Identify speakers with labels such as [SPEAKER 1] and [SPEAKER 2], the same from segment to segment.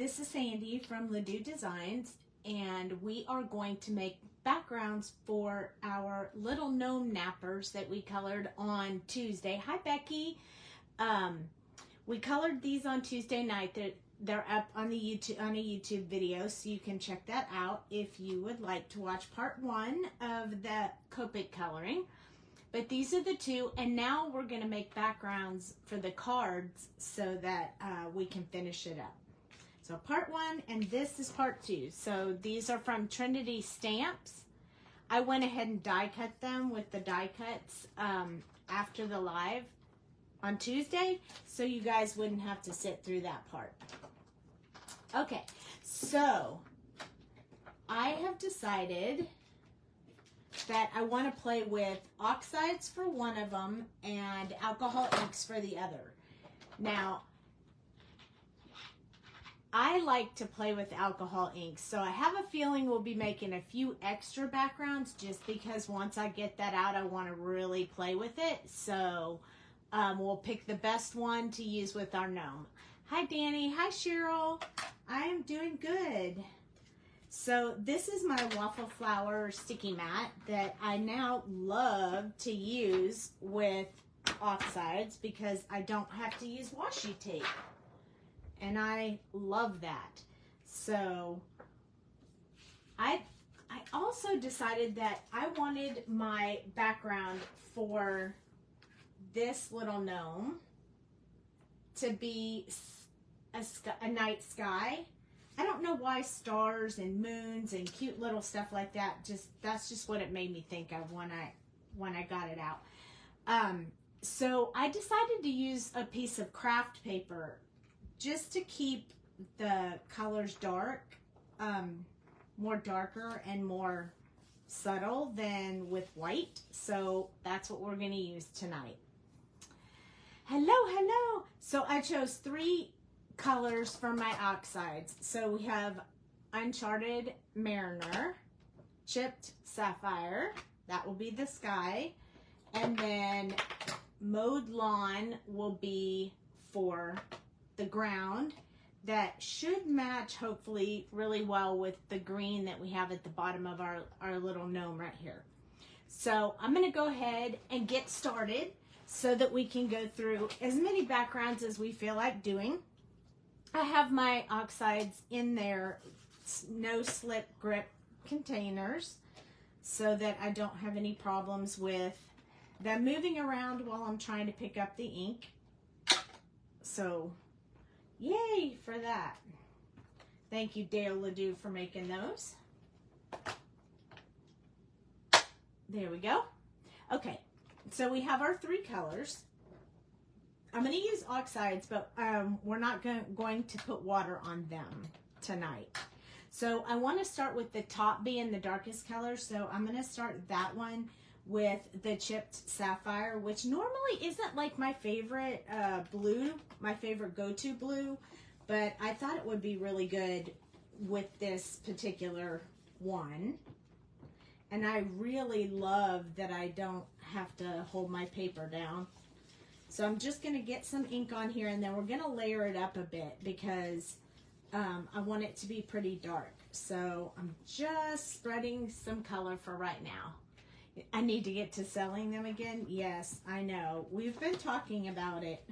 [SPEAKER 1] This is Sandy from Doux Designs, and we are going to make backgrounds for our little gnome nappers that we colored on Tuesday. Hi, Becky. We colored these on Tuesday night. They're up on the YouTube video, so you can check that out if you would like to watch part 1 of the Copic coloring. But these are the two, and now we're going to make backgrounds for the cards so that we can finish it up. So part 1, and this is part 2. So these are from Trinity stamps. I went ahead and die cut them with the die cuts after the live on Tuesday, so you guys wouldn't have to sit through that part. Okay, so I have decided that I want to play with oxides for one of them and alcohol inks for the other. Now, I like to play with alcohol inks, so I have a feeling we'll be making a few extra backgrounds just because once I get that out, I want to really play with it. So we'll pick the best one to use with our gnome. Hi, Danny. Hi, Cheryl. I am doing good. So this is my waffle flower sticky mat that I now love to use with oxides because I don't have to use washi tape. And I love that. So I also decided that I wanted my background for this little gnome to be a night sky. I don't know why stars and moons and cute little stuff like that, that's just what it made me think of when I got it out. So I decided to use a piece of craft paper just to keep the colors dark, more darker and more subtle than with white. So that's what we're gonna use tonight. Hello, hello. So I chose 3 colors for my oxides. So we have Uncharted Mariner, Chipped Sapphire, that will be the sky, and then Mowed Lawn will be for the ground. That should match hopefully really well with the green that we have at the bottom of our little gnome right here. So I'm going to go ahead and get started so that we can go through as many backgrounds as we feel like doing. I have my oxides in their no slip grip containers so that I don't have any problems with them moving around while I'm trying to pick up the ink. So yay for that. Thank you, Dale Ledoux, for making those. There we go. Okay, so we have our 3 colors. I'm going to use oxides, but we're not going to put water on them tonight. So I want to start with the top being the darkest color. So I'm going to start that one with the Chipped Sapphire, which normally isn't like my favorite blue, my favorite go-to blue, but I thought it would be really good with this particular one. And I really love that I don't have to hold my paper down. So I'm just going to get some ink on here, and then we're going to layer it up a bit because I want it to be pretty dark. So I'm just spreading some color for right now. I need to get to selling them again. Yes, I know. We've been talking about it.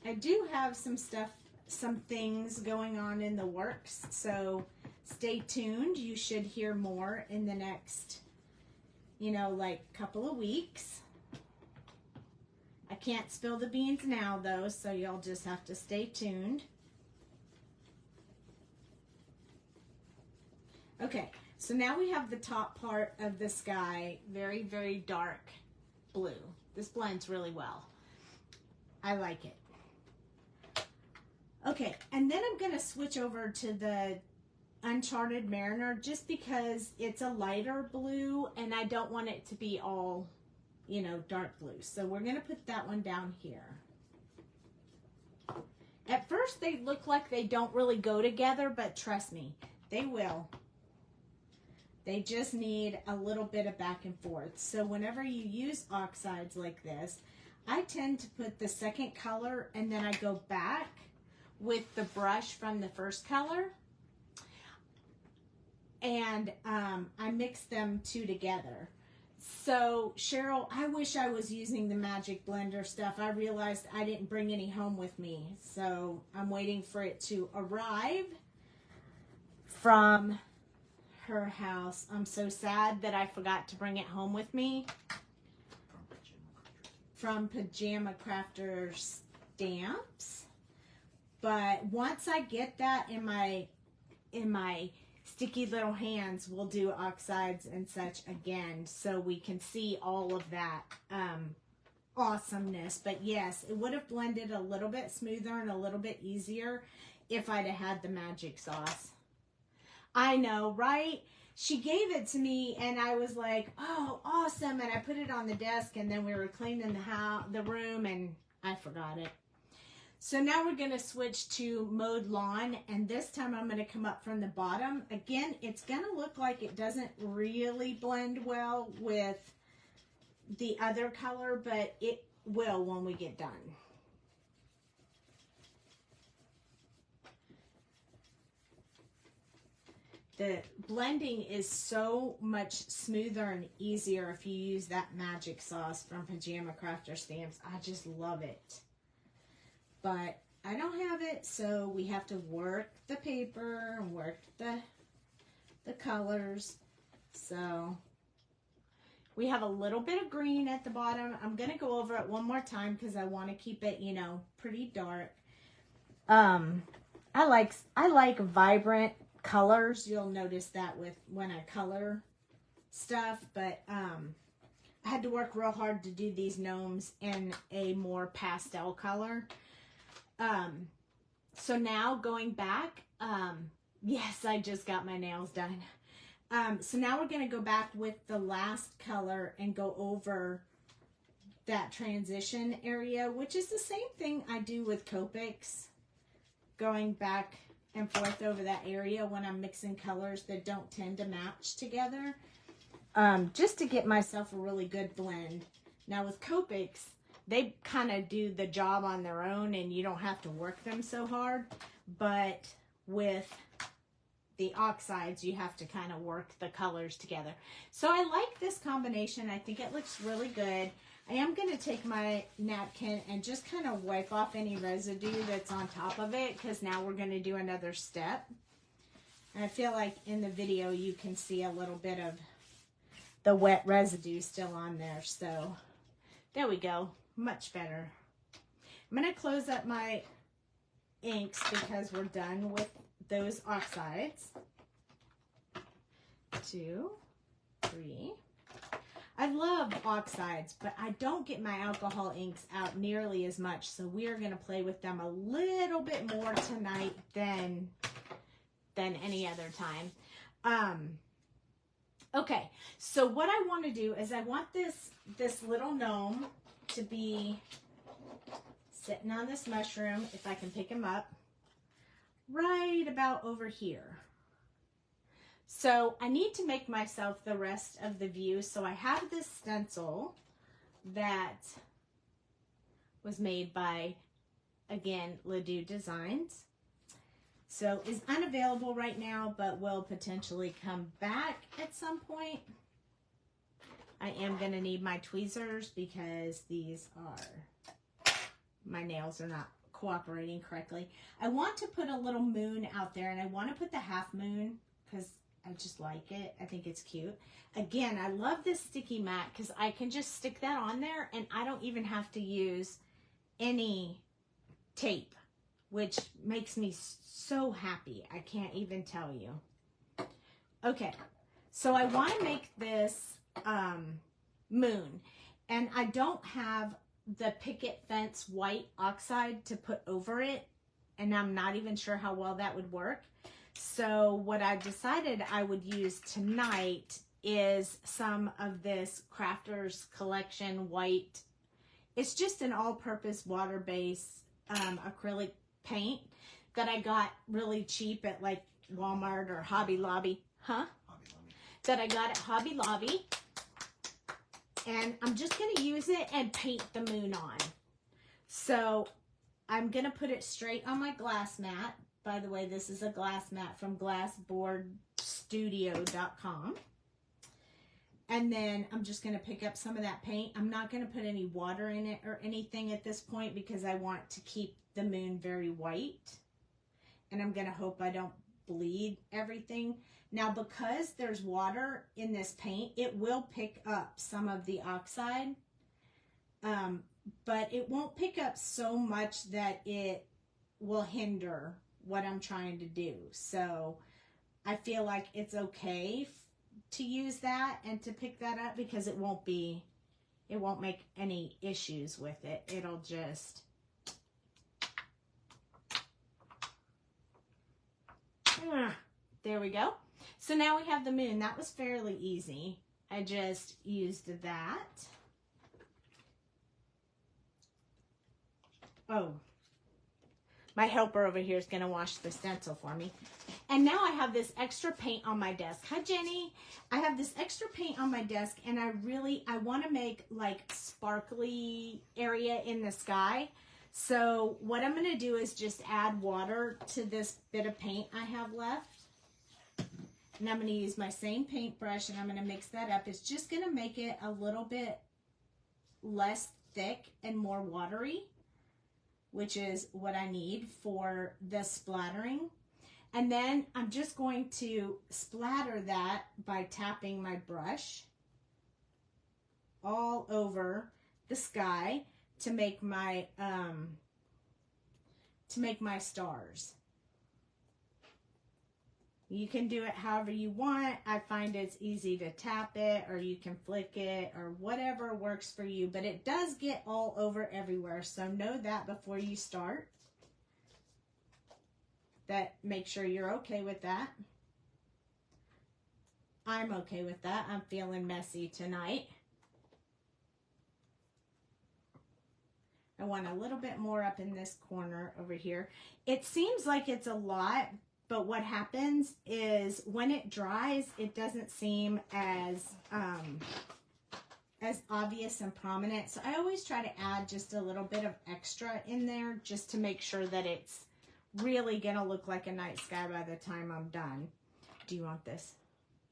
[SPEAKER 1] I do have some stuff, some things going on in the works. So stay tuned. You should hear more in the next, like couple of weeks. I can't spill the beans now though, so you'll just have to stay tuned. Okay, so now we have the top part of the sky, very, very dark blue. This blends really well. I like it. Okay, and then I'm gonna switch over to the Uncharted Mariner just because it's a lighter blue and I don't want it to be all, dark blue. So we're going to put that one down here. At first they look like they don't really go together, but trust me, they will. They just need a little bit of back and forth. So whenever you use oxides like this, I tend to put the second color and then I go back with the brush from the first color. And I mixed them two together. So Cheryl, I wish I was using the Magic Blender stuff. I realized I didn't bring any home with me. So I'm waiting for it to arrive from her house. I'm so sad that I forgot to bring it home with me. From Pajama Crafter Stamps. But once I get that in my sticky little hands, we'll do oxides and such again so we can see all of that awesomeness. But yes, it would have blended a little bit smoother and a little bit easier if I'd have had the magic sauce. I know, right? She gave it to me and I was like, oh, awesome. And I put it on the desk and then we were cleaning the room and I forgot it. So now we're going to switch to Mowed Lawn, and this time I'm going to come up from the bottom. Again, it's going to look like it doesn't really blend well with the other color, but it will when we get done. The blending is so much smoother and easier if you use that magic sauce from Pajama Crafter Stamps. I just love it. But I don't have it, so we have to work the paper and work the colors. So we have a little bit of green at the bottom. I'm going to go over it one more time because I want to keep it, you know, pretty dark. I like vibrant colors. You'll notice that when I color stuff, but I had to work real hard to do these gnomes in a more pastel color. So now going back, yes, I just got my nails done. So now we're going to go back with the last color and go over that transition area, which is the same thing I do with Copics, going back and forth over that area when I'm mixing colors that don't tend to match together, just to get myself a really good blend. Now with Copics, they kind of do the job on their own and you don't have to work them so hard. But with the oxides, you have to kind of work the colors together. So I like this combination. I think it looks really good. I am going to take my napkin and just kind of wipe off any residue that's on top of it, because now we're going to do another step. And I feel like in the video you can see a little bit of the wet residue still on there. So there we go. Much better. I'm going to close up my inks because we're done with those oxides. 2, 3. I love oxides, but I don't get my alcohol inks out nearly as much, so we are going to play with them a little bit more tonight than any other time. Okay, so what I want to do is I want this little gnome to be sitting on this mushroom, if I can pick him up, right about over here. So I need to make myself the rest of the view. So I have this stencil that was made by, again, Doux Designs. So is unavailable right now, but will potentially come back at some point. I am going to need my tweezers because my nails are not cooperating correctly. I want to put a little moon out there, and I want to put the half moon because I just like it. I think it's cute. Again, I love this sticky mat because I can just stick that on there and I don't even have to use any tape, which makes me so happy. I can't even tell you. Okay, so I want to make this moon, and I don't have the picket fence white oxide to put over it, and I'm not even sure how well that would work. So what I decided I would use tonight is some of this Crafters Collection white. It's just an all-purpose water-based acrylic paint that I got really cheap at like Walmart or Hobby Lobby. Hobby Lobby. That I got at Hobby Lobby. And I'm just going to use it and paint the moon on. So I'm going to put it straight on my glass mat. By the way, this is a glass mat from glassboardstudio.com. And then I'm just going to pick up some of that paint. I'm not going to put any water in it or anything at this point because I want to keep the moon very white. And I'm going to hope I don't bleed everything. Now, because there's water in this paint, it will pick up some of the oxide. But it won't pick up so much that it will hinder what I'm trying to do. So I feel like it's okay to use that and to pick that up because it won't make any issues with it. It'll just, there we go. So now we have the moon. That was fairly easy. I just used that. Oh, my helper over here is going to wash the stencil for me. And now I have this extra paint on my desk. Hi, Jenny. I have this extra paint on my desk, and I want to make like sparkly area in the sky. So what I'm going to do is just add water to this bit of paint I have left. And I'm going to use my same paintbrush, and I'm going to mix that up. It's just going to make it a little bit less thick and more watery, which is what I need for the splattering. And then I'm just going to splatter that by tapping my brush all over the sky to make my stars. You can do it however you want. I find it's easy to tap it, or you can flick it, or whatever works for you. But it does get all over everywhere, so know that before you start. Make sure you're okay with that. I'm okay with that. I'm feeling messy tonight. I want a little bit more up in this corner over here. It seems like it's a lot, but what happens is when it dries, it doesn't seem as obvious and prominent. So I always try to add just a little bit of extra in there just to make sure that it's really going to look like a night sky by the time I'm done. Do you want this?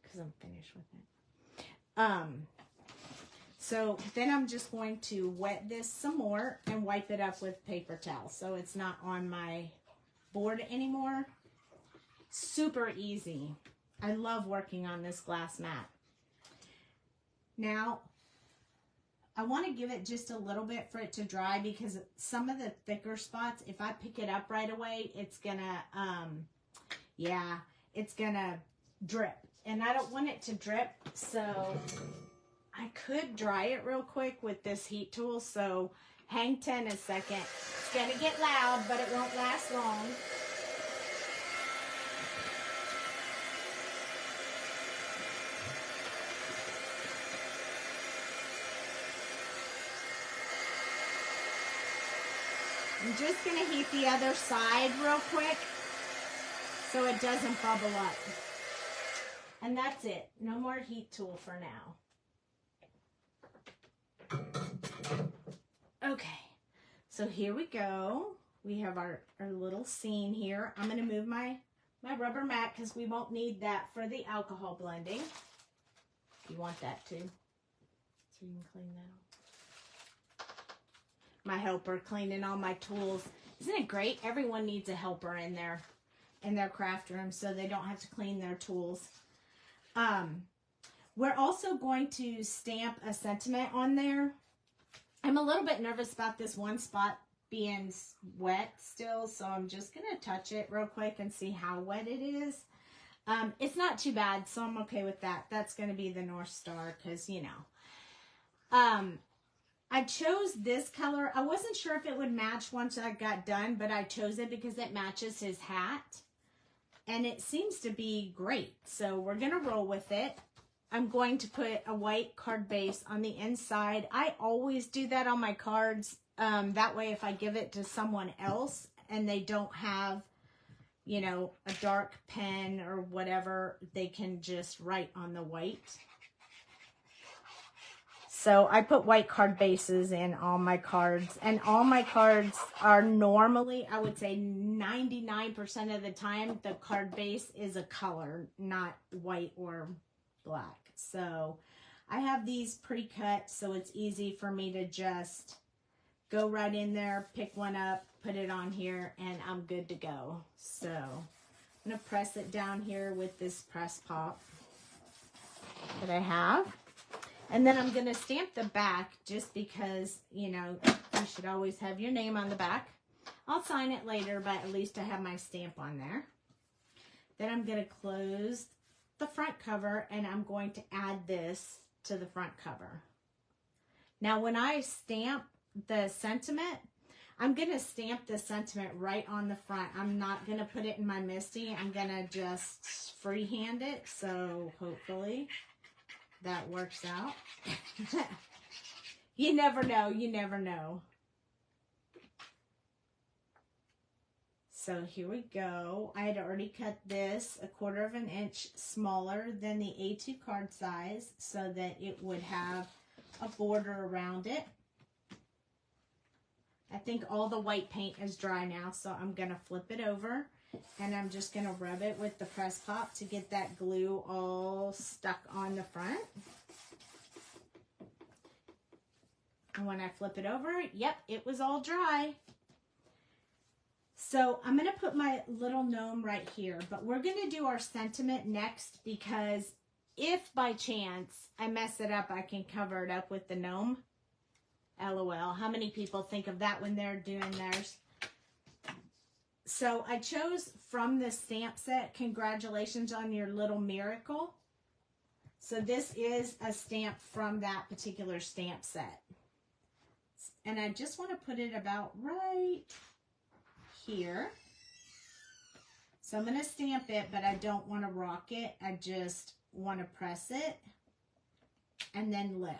[SPEAKER 1] Because I'm finished with it. So then I'm just going to wet this some more and wipe it up with paper towel so it's not on my board anymore. Super easy. I love working on this glass mat. Now, I want to give it just a little bit for it to dry because some of the thicker spots, if I pick it up right away, it's gonna, it's gonna drip. And I don't want it to drip, so I could dry it real quick with this heat tool, so hang 10 a second. It's gonna get loud, but it won't last long. I'm just going to heat the other side real quick so it doesn't bubble up. And that's it. No more heat tool for now. Okay, so here we go. We have our little scene here. I'm going to move my rubber mat because we won't need that for the alcohol blending. You want that too, so you can clean that up. My helper cleaning all my tools. Isn't it great? Everyone needs a helper in their craft room so they don't have to clean their tools. We're also going to stamp a sentiment on there. I'm a little bit nervous about this one spot being wet still, so I'm just going to touch it real quick and see how wet it is. It's not too bad, so I'm okay with that. That's going to be the North Star because, you know. I chose this color. I wasn't sure if it would match once I got done, but I chose it because it matches his hat. And it seems to be great. So we're going to roll with it. I'm going to put a white card base on the inside. I always do that on my cards. That way if I give it to someone else and they don't have, you know, a dark pen or whatever, they can just write on the white. So I put white card bases in all my cards, and all my cards are normally, I would say 99% of the time, the card base is a color, not white or black. So I have these pre-cut, so it's easy for me to just go right in there, pick one up, put it on here, and I'm good to go. So I'm going to press it down here with this press pop that I have. And then I'm going to stamp the back just because, you know, you should always have your name on the back. I'll sign it later, but at least I have my stamp on there. Then I'm going to close the front cover, and I'm going to add this to the front cover. Now, when I stamp the sentiment, I'm going to stamp the sentiment right on the front. I'm not going to put it in my MISTI. I'm going to just freehand it, so hopefully that works out. You never know. You never know. So here we go. I had already cut this 1/4 of an inch smaller than the A2 card size so that it would have a border around it. I think all the white paint is dry now, so I'm going to flip it over. And I'm just going to rub it with the press pop to get that glue all stuck on the front. And when I flip it over, yep, it was all dry. So I'm going to put my little gnome right here. But we're going to do our sentiment next, because if by chance I mess it up, I can cover it up with the gnome. LOL. How many people think of that when they're doing theirs? So I chose from the stamp set, Congratulations on Your Little Miracle. So this is a stamp from that particular stamp set. And I just want to put it about right here. So I'm going to stamp it, but I don't want to rock it. I just want to press it and then lift.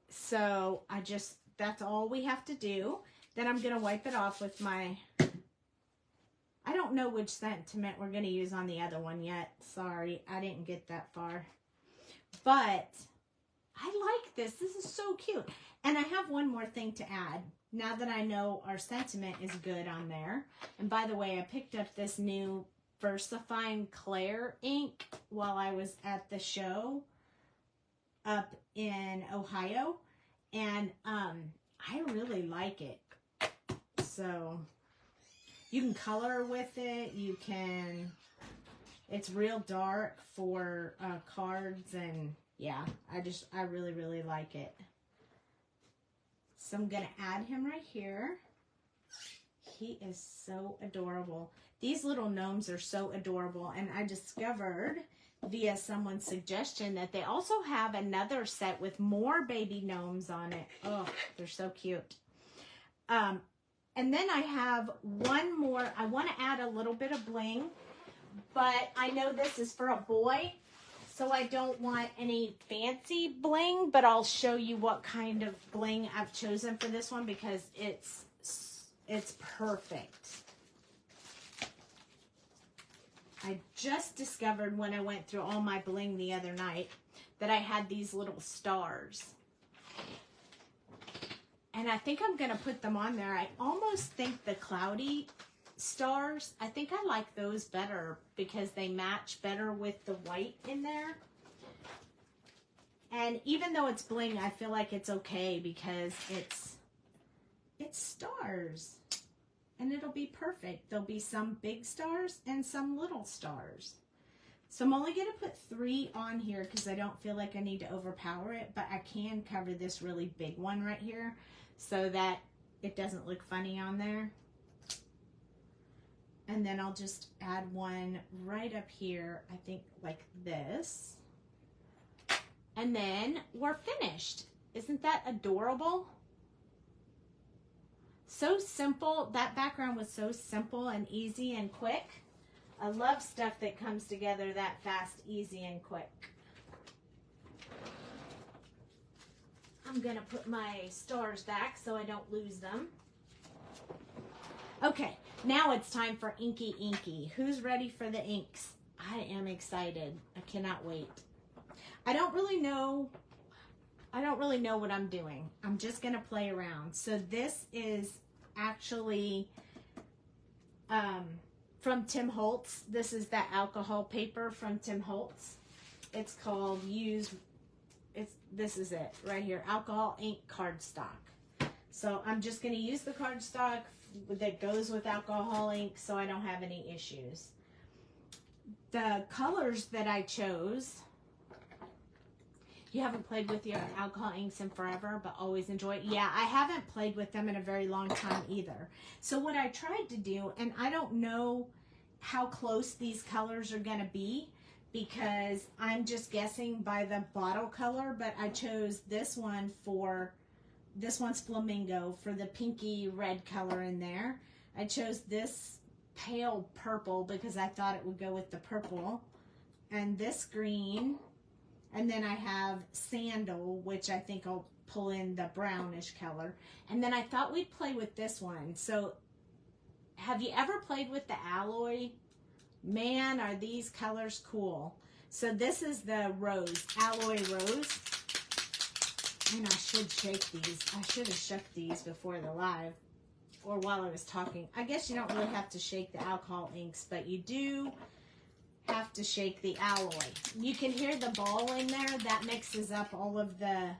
[SPEAKER 1] So that's all we have to do. Then I'm going to wipe it off with my, I don't know which sentiment we're going to use on the other one yet. Sorry, I didn't get that far. But I like this. This is so cute. And I have one more thing to add. Now that I know our sentiment is good on there. And by the way, I picked up this new VersaFine Claire ink while I was at the show up in Ohio. And I really like it. So you can color with it. You can, it's real dark for cards, and yeah, I really, really like it. So I'm going to add him right here. He is so adorable. These little gnomes are so adorable. And I discovered via someone's suggestion that they also have another set with more baby gnomes on it. Oh, they're so cute. And then I have one more. I want to add a little bit of bling, but I know this is for a boy, so I don't want any fancy bling, but I'll show you what kind of bling I've chosen for this one because it's perfect. I just discovered when I went through all my bling the other night that I had these little stars. And I think I'm going to put them on there. I almost think the cloudy stars, I think I like those better because they match better with the white in there. And even though it's bling, I feel like it's okay because it's stars. And it'll be perfect. There'll be some big stars and some little stars. So I'm only going to put 3 on here because I don't feel like I need to overpower it, but I can cover this really big one right here so that it doesn't look funny on there. And then I'll just add one right up here, I think like this. And then we're finished. Isn't that adorable? So simple. That background was so simple and easy and quick. I love stuff that comes together that fast, easy, and quick. I'm going to put my stars back so I don't lose them. Okay, now it's time for Inky Inky. Who's ready for the inks? I am excited. I cannot wait. I don't really know what I'm doing. I'm just going to play around. So this is actually from Tim Holtz. This is that alcohol paper from Tim Holtz. It's called this is it right here, alcohol ink cardstock. So I'm just going to use the cardstock that goes with alcohol ink so I don't have any issues. The colors that I chose, you haven't played with your alcohol inks in forever, but always enjoy it. Yeah, I haven't played with them in a very long time either. So what I tried to do, and I don't know how close these colors are going to be because I'm just guessing by the bottle color, but I chose this one this one's flamingo for the pinky red color in there. I chose this pale purple because I thought it would go with the purple, and this green, and then I have sandal, which I think I'll pull in the brownish color, and then I thought we'd play with this one. So have you ever played with the alloy? Man, are these colors cool. So this is the rose, alloy rose, and I should shake these. I should have shook these before the live or while I was talking. I guess you don't really have to shake the alcohol inks, but you do have to shake the alloy. You can hear the ball in there. That mixes up all of the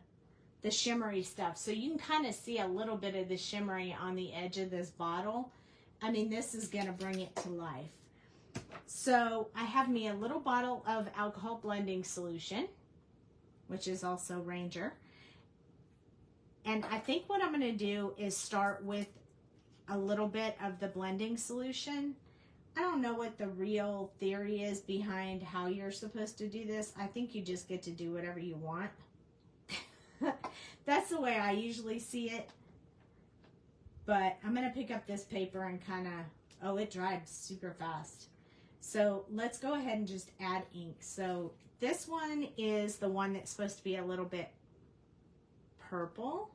[SPEAKER 1] shimmery stuff. So you can kind of see a little bit of the shimmery on the edge of this bottle. I mean, this is going to bring it to life. So I have me a little bottle of alcohol blending solution, which is also Ranger. And I think what I'm going to do is start with a little bit of the blending solution. I don't know what the real theory is behind how you're supposed to do this. I think you just get to do whatever you want. That's the way I usually see it. But I'm going to pick up this paper and kind of, oh, it dried super fast. So let's go ahead and just add ink. So this one is the one that's supposed to be a little bit purple.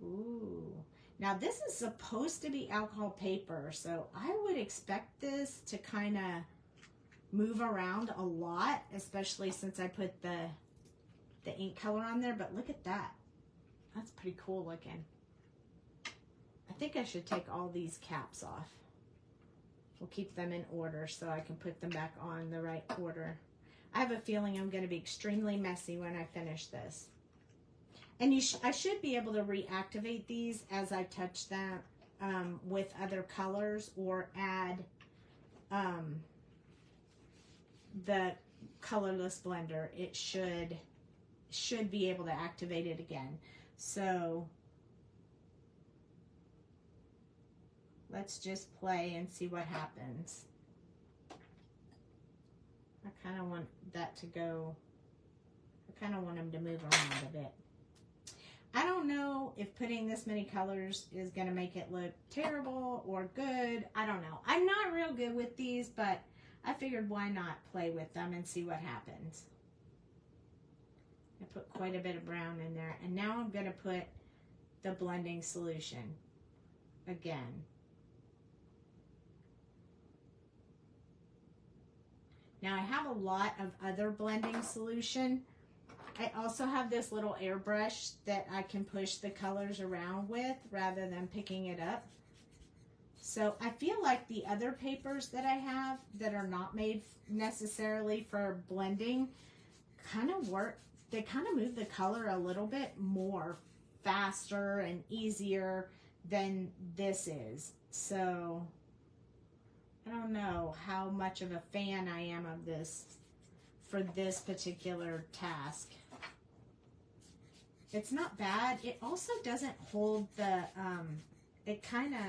[SPEAKER 1] Ooh. Now this is supposed to be alcohol paper, so I would expect this to kind of move around a lot, especially since I put the ink color on there, but look at that. That's pretty cool looking. I think I should take all these caps off. We'll keep them in order so I can put them back on the right order. I have a feeling I'm going to be extremely messy when I finish this. And I should be able to reactivate these as I touch them with other colors or add the colorless blender. It should be able to activate it again. So let's just play and see what happens. I kind of want that to go, I kind of want them to move around a bit. I don't know if putting this many colors is going to make it look terrible or good. I don't know. I'm not real good with these, but I figured why not play with them and see what happens. I put quite a bit of brown in there. And now I'm going to put the blending solution again. Now I have a lot of other blending solution. I also have this little airbrush that I can push the colors around with rather than picking it up. So I feel like the other papers that I have that are not made necessarily for blending kind of work. They kind of move the color a little bit more faster and easier than this is. So I don't know how much of a fan I am of this for this particular task. It's not bad. It also doesn't hold the, it kind of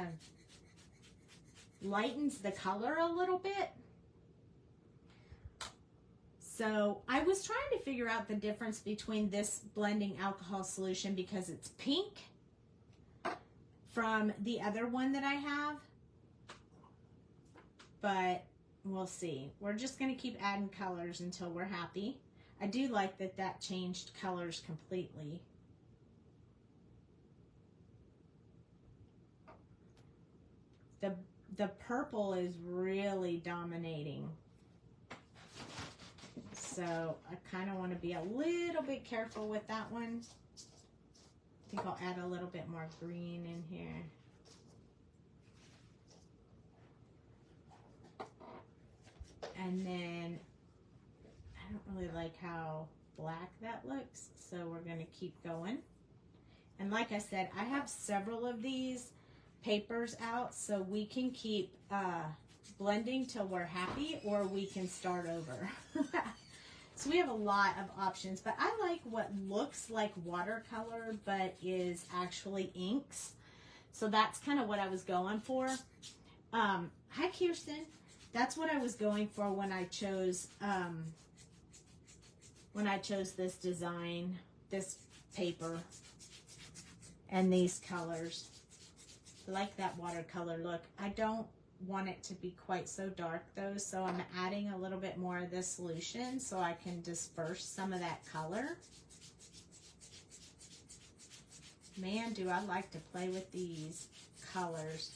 [SPEAKER 1] lightens the color a little bit. So I was trying to figure out the difference between this blending alcohol solution because it's pink from the other one that I have. But we'll see. We're just going to keep adding colors until we're happy. I do like that that changed colors completely. the purple is really dominating. So I kind of want to be a little bit careful with that one. I think I'll add a little bit more green in here. And then I don't really like how black that looks, so we're going to keep going. And like I said, I have several of these papers out, so we can keep blending till we're happy, or we can start over. So we have a lot of options, but I like what looks like watercolor but is actually inks. So that's kind of what I was going for. Hi Kirsten. That's what I was going for when I chose this design, this paper, and these colors. I like that watercolor look. I don't want it to be quite so dark though, so I'm adding a little bit more of this solution so I can disperse some of that color. Man, do I like to play with these colors.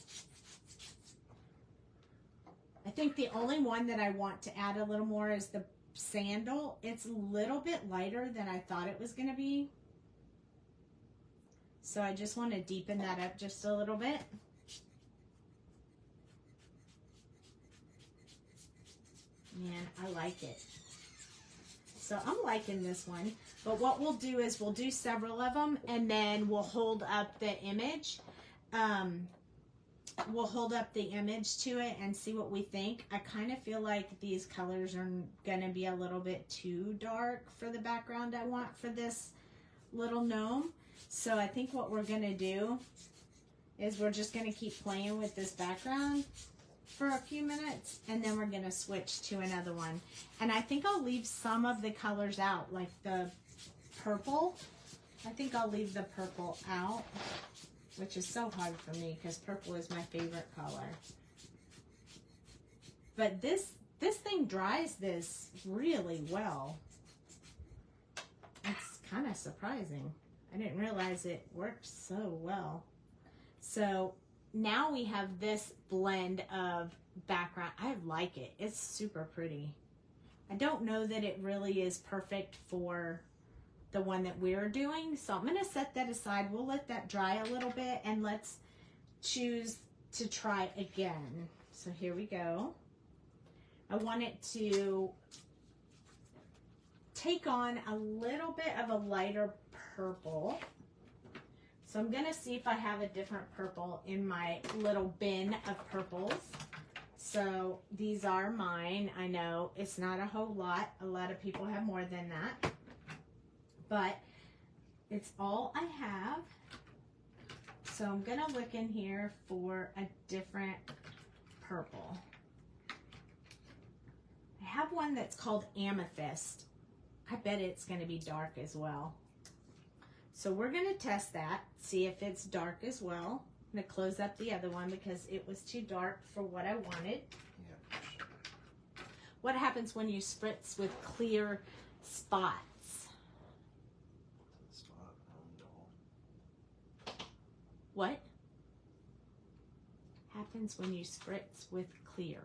[SPEAKER 1] I think the only one that I want to add a little more is the sandal. It's a little bit lighter than I thought it was going to be. So I just want to deepen that up just a little bit. Man, I like it. So I'm liking this one. But what we'll do is we'll do several of them, and then we'll hold up the image. We'll hold up the image to it and see what we think. I kind of feel like these colors are going to be a little bit too dark for the background I want for this little gnome. So I think what we're going to do is we're just going to keep playing with this background for a few minutes, and then we're going to switch to another one. And I think I'll leave some of the colors out, like the purple. I think I'll leave the purple out, which is so hard for me because purple is my favorite color. But this thing dries this really well. It's kind of surprising. I didn't realize it worked so well. So now we have this blend of background. I like it. It's super pretty. I don't know that it really is perfect for the one that we're doing, so I'm going to set that aside. We'll let that dry a little bit, and let's choose to try again. So here we go. I want it to take on a little bit of a lighter purple. So I'm going to see if I have a different purple in my little bin of purples. So these are mine. I know it's not a whole lot. A lot of people have more than that. But it's all I have. So I'm going to look in here for a different purple. I have one that's called Amethyst. I bet it's going to be dark as well. So we're going to test that, see if it's dark as well. I'm going to close up the other one because it was too dark for what I wanted. Yeah. What happens when you spritz with clear spots? What happens when you spritz with clear?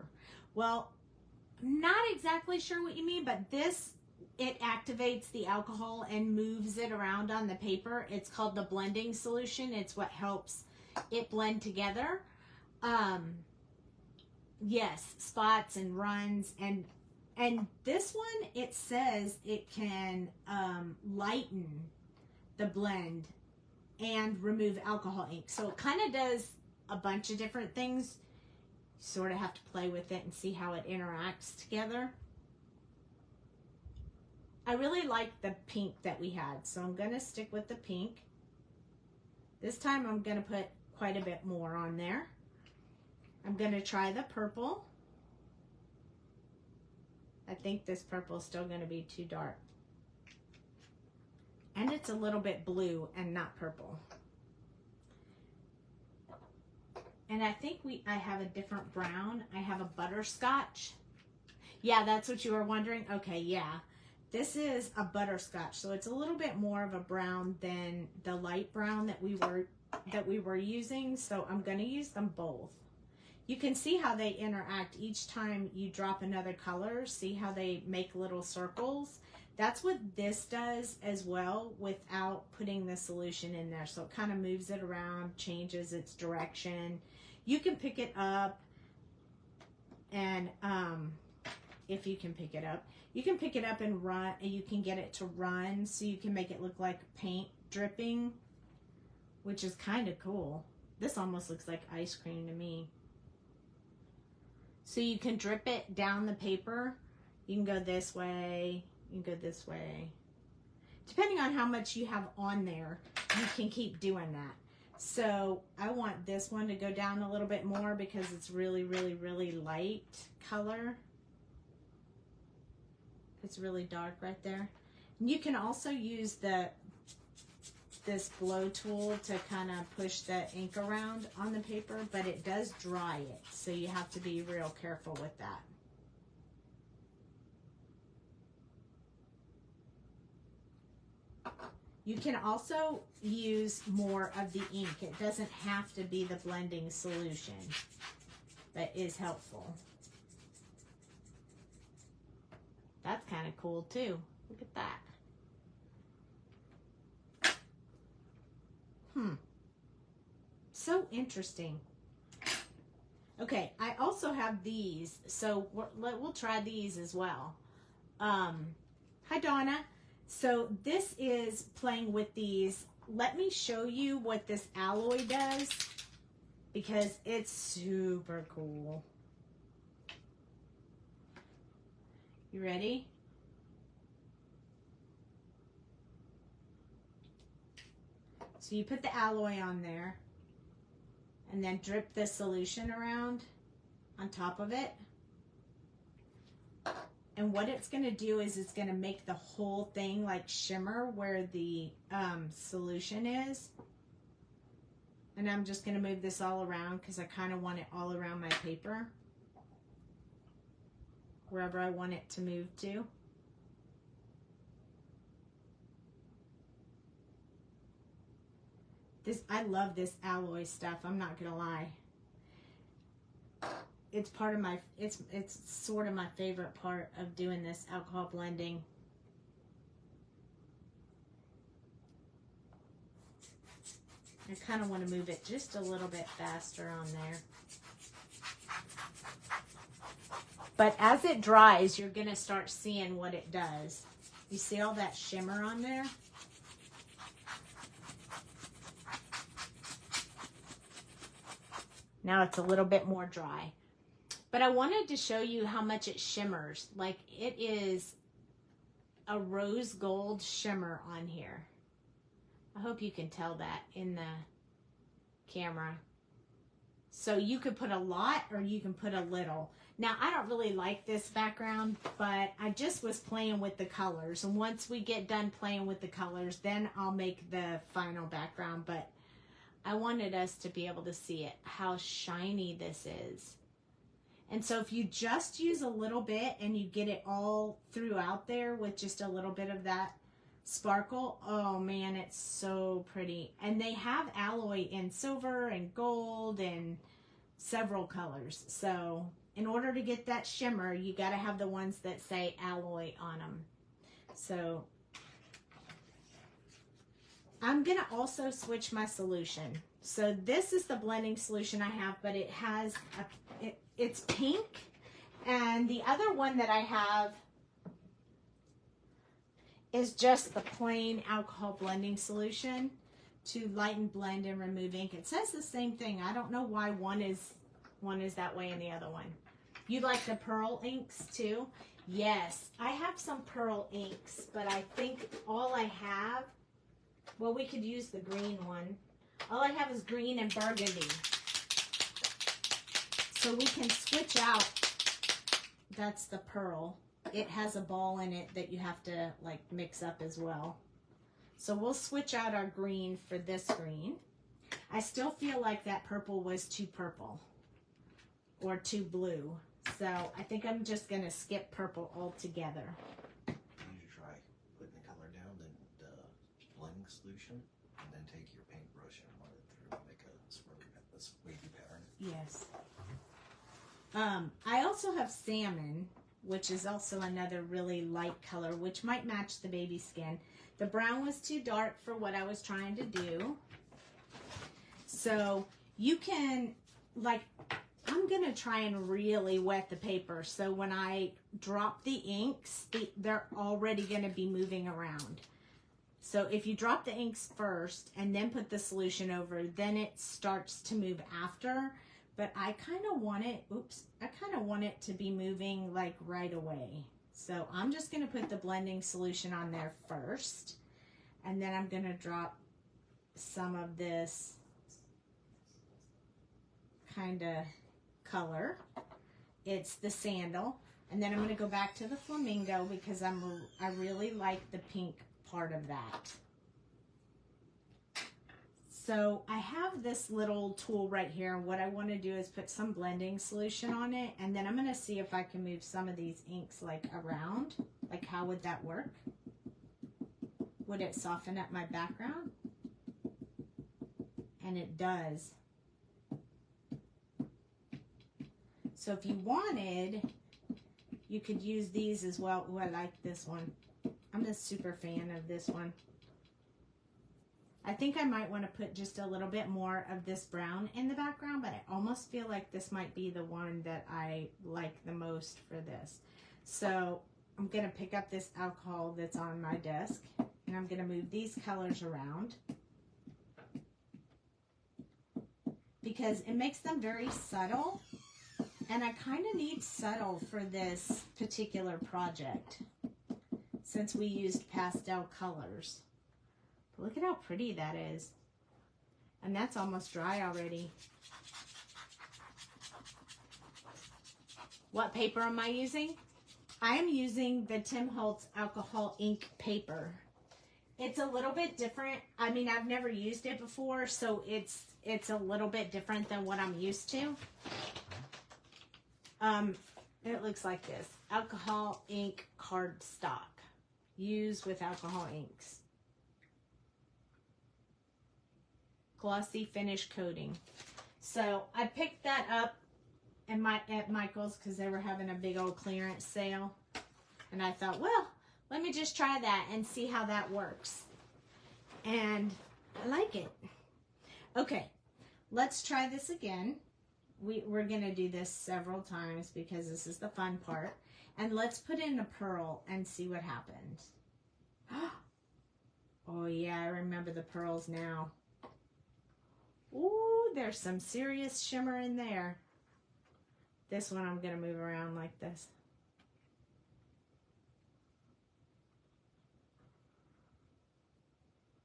[SPEAKER 1] Well, I'm not exactly sure what you mean, but this, it activates the alcohol and moves it around on the paper. It's called the blending solution. It's what helps it blend together. Yes, spots and runs, and this one, it says it can lighten the blend and remove alcohol ink. So it kind of does a bunch of different things. You sort of have to play with it and see how it interacts together. I really like the pink that we had, so I'm going to stick with the pink. This time I'm going to put quite a bit more on there. I'm going to try the purple. I think this purple is still going to be too dark. And it's a little bit blue and not purple. And I think I have a different brown. I have a butterscotch. Yeah, that's what you were wondering. Okay, yeah. This is a butterscotch, so it's a little bit more of a brown than the light brown that we were using. So I'm going to use them both. You can see how they interact each time you drop another color. See how they make little circles? That's what this does as well without putting the solution in there. So it kind of moves it around, changes its direction. You can pick it up and if you can pick it up, you can pick it up and run, and you can get it to run so you can make it look like paint dripping, which is kind of cool. This almost looks like ice cream to me. So you can drip it down the paper. You can go this way, you can go this way. Depending on how much you have on there, you can keep doing that. So I want this one to go down a little bit more because it's really, really, really light color. It's really dark right there. And you can also use this blow tool to kind of push the ink around on the paper, but it does dry it, so you have to be real careful with that. You can also use more of the ink. It doesn't have to be the blending solution, but is helpful. That's kind of cool too. Look at that. So interesting. Okay, I also have these, so we'll try these as well. Hi Donna. So this is playing with these. Let me show you what this alloy does because it's super cool. You ready? So you put the alloy on there and then drip the solution around on top of it. And what it's going to do is it's going to make the whole thing like shimmer where the solution is. And I'm just going to move this all around because I kind of want it all around my paper, wherever I want it to move to. I love this alloy stuff. I'm not gonna lie. It's part of my, it's sort of my favorite part of doing this alcohol blending. I kind of want to move it just a little bit faster on there. But as it dries, you're gonna start seeing what it does. You see all that shimmer on there? Now it's a little bit more dry. But I wanted to show you how much it shimmers. Like it is a rose gold shimmer on here. I hope you can tell that in the camera. So you could put a lot or you can put a little. Now I don't really like this background, but I just was playing with the colors. And once we get done playing with the colors, then I'll make the final background. But I wanted us to be able to see it, how shiny this is. And so if you just use a little bit and you get it all throughout there with just a little bit of that sparkle, oh man, it's so pretty. And they have alloy in silver and gold and several colors. So in order to get that shimmer, you got to have the ones that say alloy on them. So I'm going to also switch my solution. So this is the blending solution I have, but it has, it's pink. And the other one that I have is just the plain alcohol blending solution to lighten, blend, and remove ink. It says the same thing. I don't know why one is that way and the other one. You like the pearl inks too? Yes, I have some pearl inks, but I think all I have, well, we could use the green one. All I have is green and burgundy. So we can switch out. That's the pearl. It has a ball in it that you have to like mix up as well. So we'll switch out our green for this green. I still feel like that purple was too purple or too blue. So I think I'm just going to skip purple altogether.
[SPEAKER 2] You should try putting the color down in the blending solution and then take your paintbrush and run it through and make a swirly, wavy pattern.
[SPEAKER 1] Yes. I also have salmon, which is also another really light color, which might match the baby skin. The brown was too dark for what I was trying to do. So you can, like, I'm going to try and really wet the paper. So when I drop the inks, they're already going to be moving around. So if you drop the inks first and then put the solution over, then it starts to move after. But I kind of want it, I kind of want it to be moving like right away. So I'm just going to put the blending solution on there first. And then I'm going to drop some of this kind of color. It's the sandal. And then I'm going to go back to the flamingo because I really like the pink part of that. So I have this little tool right here, and what I want to do is put some blending solution on it, and then I'm going to see if I can move some of these inks like around. Like, how would that work? Would it soften up my background? And it does. So if you wanted, you could use these as well. Ooh, I like this one. I'm a super fan of this one. I think I might want to put just a little bit more of this brown in the background, but I almost feel like this might be the one that I like the most for this. So I'm going to pick up this alcohol that's on my desk, and I'm going to move these colors around because it makes them very subtle, and I kind of need subtle for this particular project since we used pastel colors. Look at how pretty that is. And that's almost dry already. What paper am I using? I am using the Tim Holtz Alcohol Ink paper. It's a little bit different. I mean, I've never used it before, so it's a little bit different than what I'm used to. It looks like this. Alcohol ink cardstock. Used with alcohol inks. Glossy finish coating. So I picked that up at Michael's because they were having a big old clearance sale. And I thought, well, let me just try that and see how that works. And I like it. Okay, let's try this again. We're going to do this several times because this is the fun part. And let's put in a pearl and see what happens. Oh yeah, I remember the pearls now. Ooh, there's some serious shimmer in there. This one I'm going to move around like this.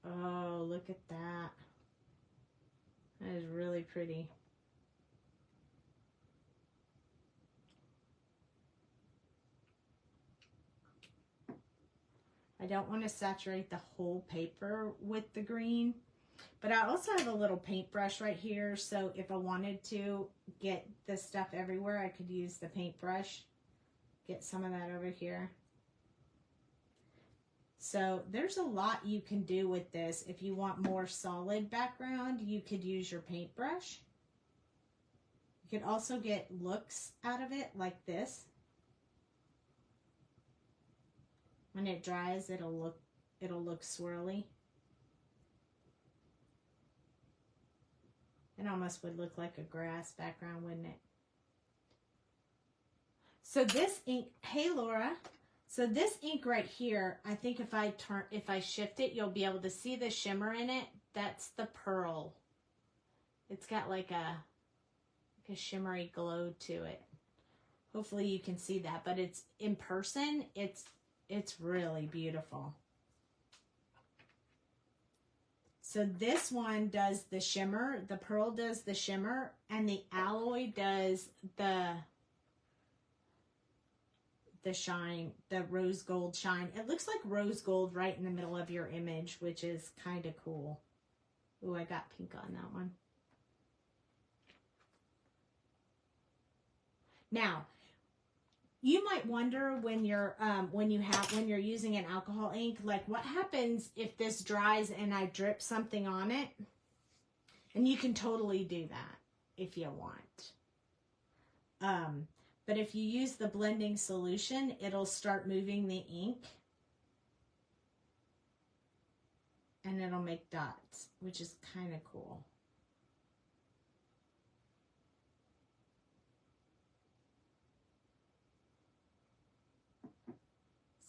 [SPEAKER 1] Oh, look at that. That is really pretty. I don't want to saturate the whole paper with the green. But I also have a little paintbrush right here, so if I wanted to get this stuff everywhere, I could use the paintbrush. Get some of that over here. So there's a lot you can do with this. If you want more solid background, you could use your paintbrush. You could also get looks out of it like this. When it dries, it'll look swirly. It almost would look like a grass background, wouldn't it? So this ink, hey Laura. So this ink right here, I think if I shift it, you'll be able to see the shimmer in it. That's the pearl. It's got like a shimmery glow to it. Hopefully you can see that, but it's in person, it's really beautiful. So this one does the shimmer, the pearl does the shimmer, and the alloy does the shine, the rose gold shine. It looks like rose gold right in the middle of your image, which is kind of cool. Ooh, I got pink on that one. Now, you might wonder when you're using an alcohol ink, like what happens if this dries and I drip something on it? And you can totally do that if you want. But if you use the blending solution, it'll start moving the ink and it'll make dots, which is kind of cool.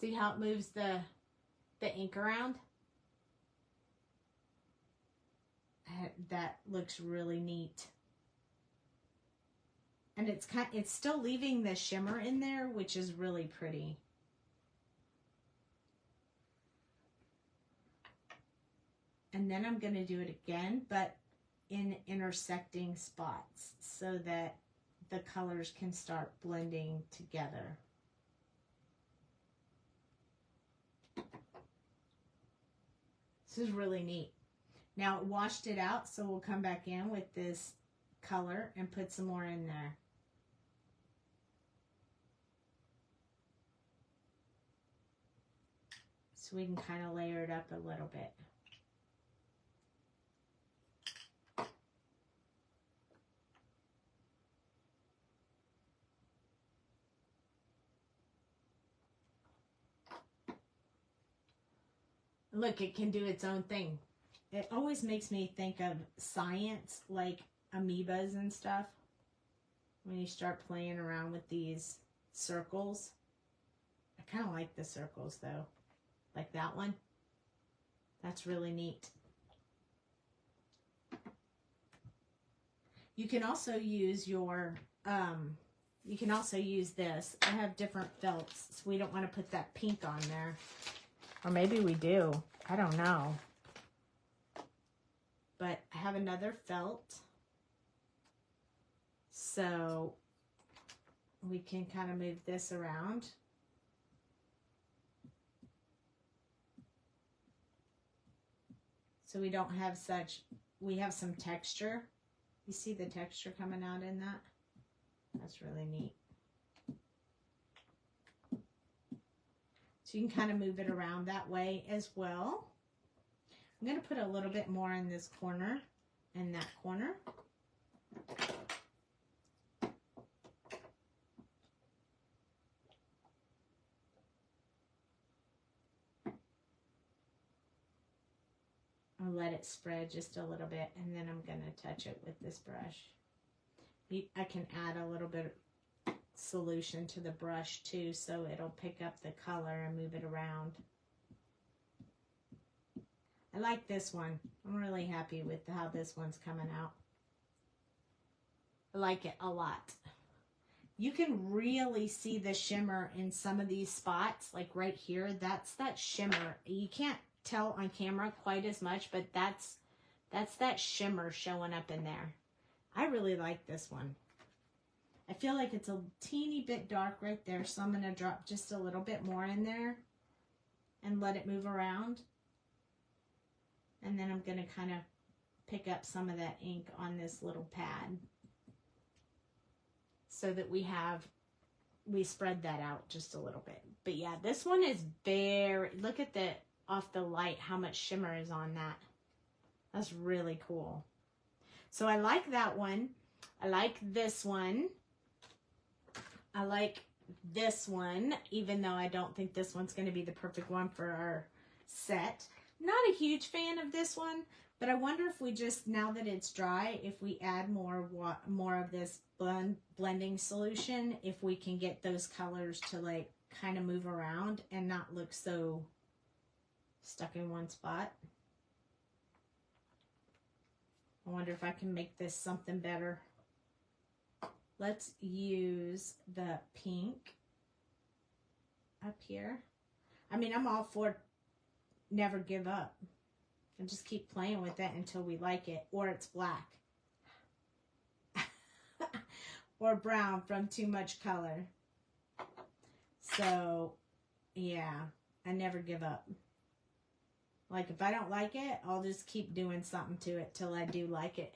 [SPEAKER 1] See how it moves the ink around? That looks really neat. And it's still leaving the shimmer in there, which is really pretty. And then I'm going to do it again, but in intersecting spots so that the colors can start blending together. This is really neat. Now it washed it out, so we'll come back in with this color and put some more in there. So we can kind of layer it up a little bit. Look, it can do its own thing. It always makes me think of science, like amoebas and stuff. When you start playing around with these circles. I kind of like the circles though. Like that one. That's really neat. You can also use your, you can also use this. I have different felts, so we don't want to put that pink on there. Or maybe we do. I don't know. But I have another felt. So we can kind of move this around. So we don't have such, we have some texture. You see the texture coming out in that? That's really neat. So you can kind of move it around that way as well. I'm going to put a little bit more in this corner and that corner. I'll let it spread just a little bit, and then I'm going to touch it with this brush. I can add a little bit of solution to the brush too, so it'll pick up the color and move it around. I like this one. I'm really happy with how this one's coming out. I like it a lot. You can really see the shimmer in some of these spots, like right here. That's that shimmer. You can't tell on camera quite as much, but that's that shimmer showing up in there. I really like this one. I feel like it's a teeny bit dark right there, so I'm going to drop just a little bit more in there and let it move around. And then I'm going to kind of pick up some of that ink on this little pad so that we spread that out just a little bit. But yeah, this one is very, look at the, off the light, how much shimmer is on that. That's really cool. So I like that one. I like this one. I like this one, even though I don't think this one's going to be the perfect one for our set. Not a huge fan of this one, but I wonder if we just, now that it's dry, if we add more of this blending solution, if we can get those colors to like kind of move around and not look so stuck in one spot. I wonder if I can make this something better. Let's use the pink up here. I mean, I'm all for never give up and just keep playing with it until we like it, or it's black or brown from too much color. So yeah, I never give up. Like if I don't like it, I'll just keep doing something to it till I do like it.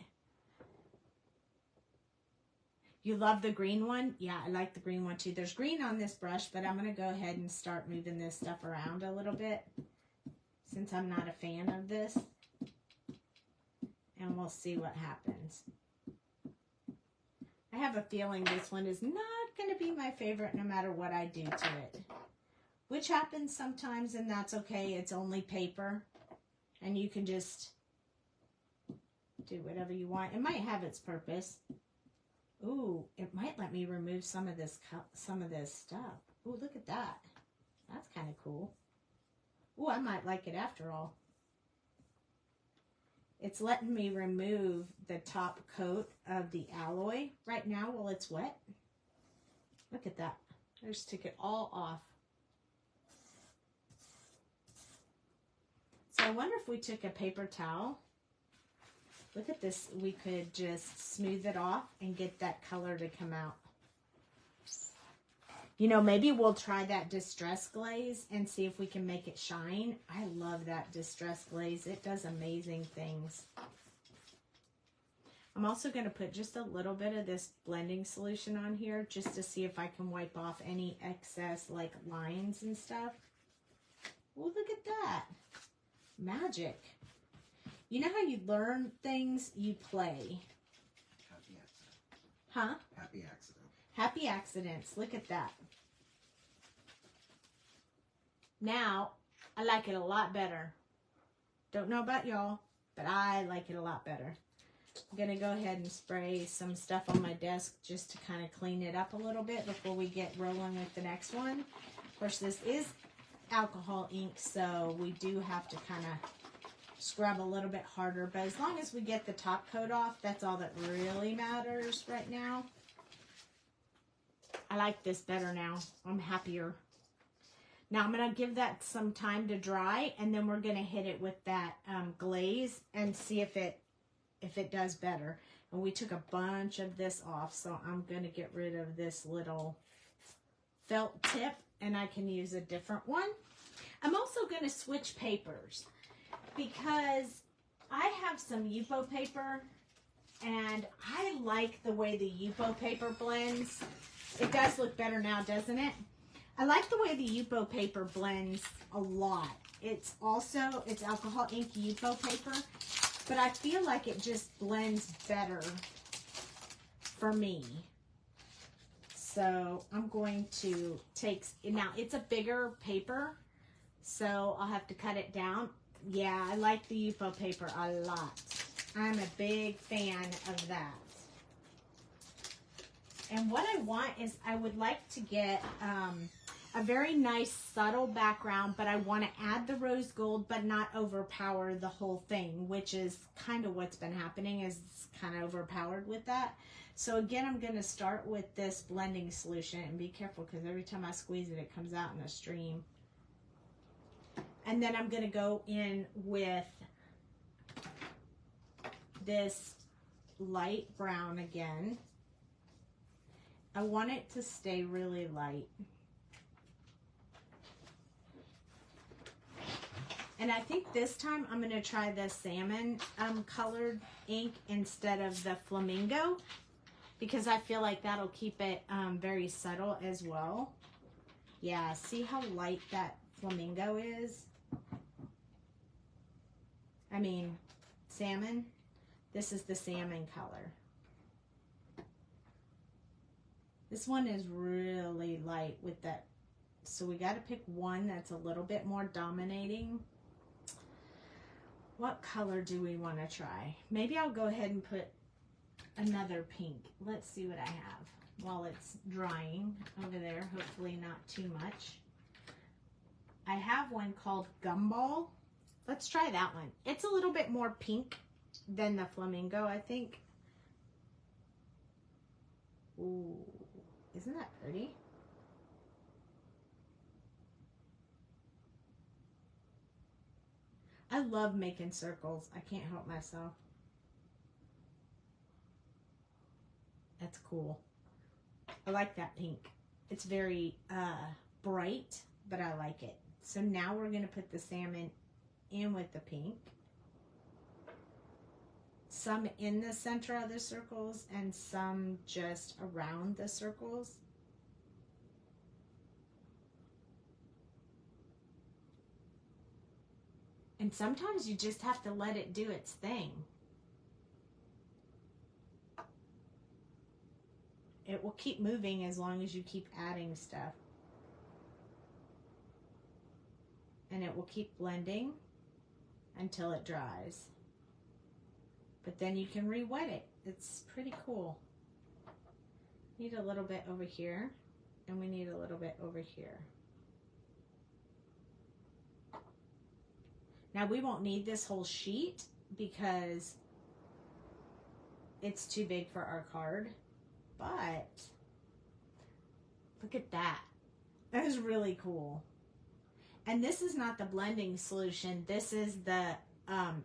[SPEAKER 1] You love the green one? Yeah, I like the green one too. There's green on this brush, but I'm going to go ahead and start moving this stuff around a little bit since I'm not a fan of this. And we'll see what happens. I I have a feeling this one is not going to be my favorite no matter what I do to it. Which happens sometimes, and that's okay. It's only paper. And you can just do whatever you want. It might have its purpose. Ooh, it might let me remove some of this stuff. Ooh, look at that. That's kind of cool. Ooh, I might like it after all. It's letting me remove the top coat of the alloy right now while it's wet. Look at that. I just took it all off. So I wonder if we took a paper towel. Look at this. We could just smooth it off and get that color to come out. You know, maybe we'll try that distress glaze and see if we can make it shine. I love that distress glaze. It does amazing things. I'm also going to put just a little bit of this blending solution on here just to see if I can wipe off any excess like lines and stuff. Well, look at that. Magic. You know how you learn things? You play.
[SPEAKER 2] Happy accident.
[SPEAKER 1] Huh?
[SPEAKER 2] Happy accident.
[SPEAKER 1] Happy accidents. Look at that. Now, I like it a lot better. Don't know about y'all, but I like it a lot better. I'm going to go ahead and spray some stuff on my desk just to kind of clean it up a little bit before we get rolling with the next one. Of course, this is alcohol ink, so we do have to kind of scrub a little bit harder. But as long as we get the top coat off, that's all that really matters right now. I like this better now. I'm happier. Now I'm going to give that some time to dry, and then we're going to hit it with that glaze and see if it does better. And we took a bunch of this off, so I'm going to get rid of this little felt tip, and I can use a different one. I'm also going to switch papers because I have some Yupo paper, and I like the way the Yupo paper blends. It does look better now, doesn't it? I like the way the Yupo paper blends a lot. It's alcohol ink Yupo paper, but I feel like it just blends better for me. So I'm going to take, now it's a bigger paper, so I'll have to cut it down. Yeah, I like the Yupo paper a lot. I'm a big fan of that. And what I want is I would like to get a very nice subtle background, but I want to add the rose gold but not overpower the whole thing, which is kind of what's been happening, is it's kind of overpowered with that. So again, I'm going to start with this blending solution, and be careful because every time I squeeze it, it comes out in a stream. And then I'm going to go in with this light brown again. I want it to stay really light. And I think this time I'm going to try the salmon colored ink instead of the flamingo, because I feel like that'll keep it very subtle as well. Yeah, see how light that flamingo is? I mean, salmon. This is the salmon color. This one is really light with that. So we got to pick one that's a little bit more dominating. What color do we want to try? Maybe I'll go ahead and put another pink. Let's see what I have while it's drying over there. Hopefully not too much. I have one called Gumball. Let's try that one. It's a little bit more pink than the flamingo, I think. Ooh, isn't that pretty? I love making circles. I can't help myself. That's cool. I like that pink. It's very bright, but I like it. So now we're going to put the salmon in with the pink. Some in the center of the circles and some just around the circles. And sometimes you just have to let it do its thing. it will keep moving as long as you keep adding stuff. And it will keep blending until it dries. But then you can re-wet it. It's pretty cool. Need a little bit over here, and we need a little bit over here. Now we won't need this whole sheet because it's too big for our card, but look at that. That is really cool. And this is not the blending solution. This is the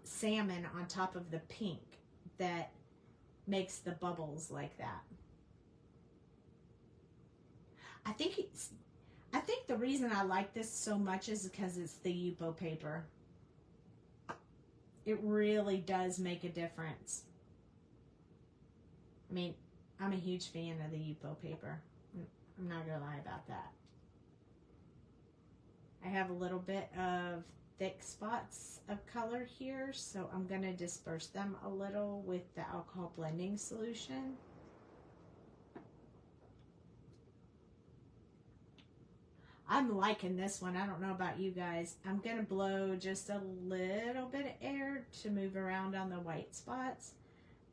[SPEAKER 1] salmon on top of the pink that makes the bubbles like that. I think the reason I like this so much is because it's the Yupo paper. It really does make a difference. I mean, I'm a huge fan of the Yupo paper. I'm not gonna lie about that. I have a little bit of thick spots of color here, so I'm gonna disperse them a little with the alcohol blending solution. I'm liking this one. I don't know about you guys. I'm gonna blow just a little bit of air to move around on the white spots,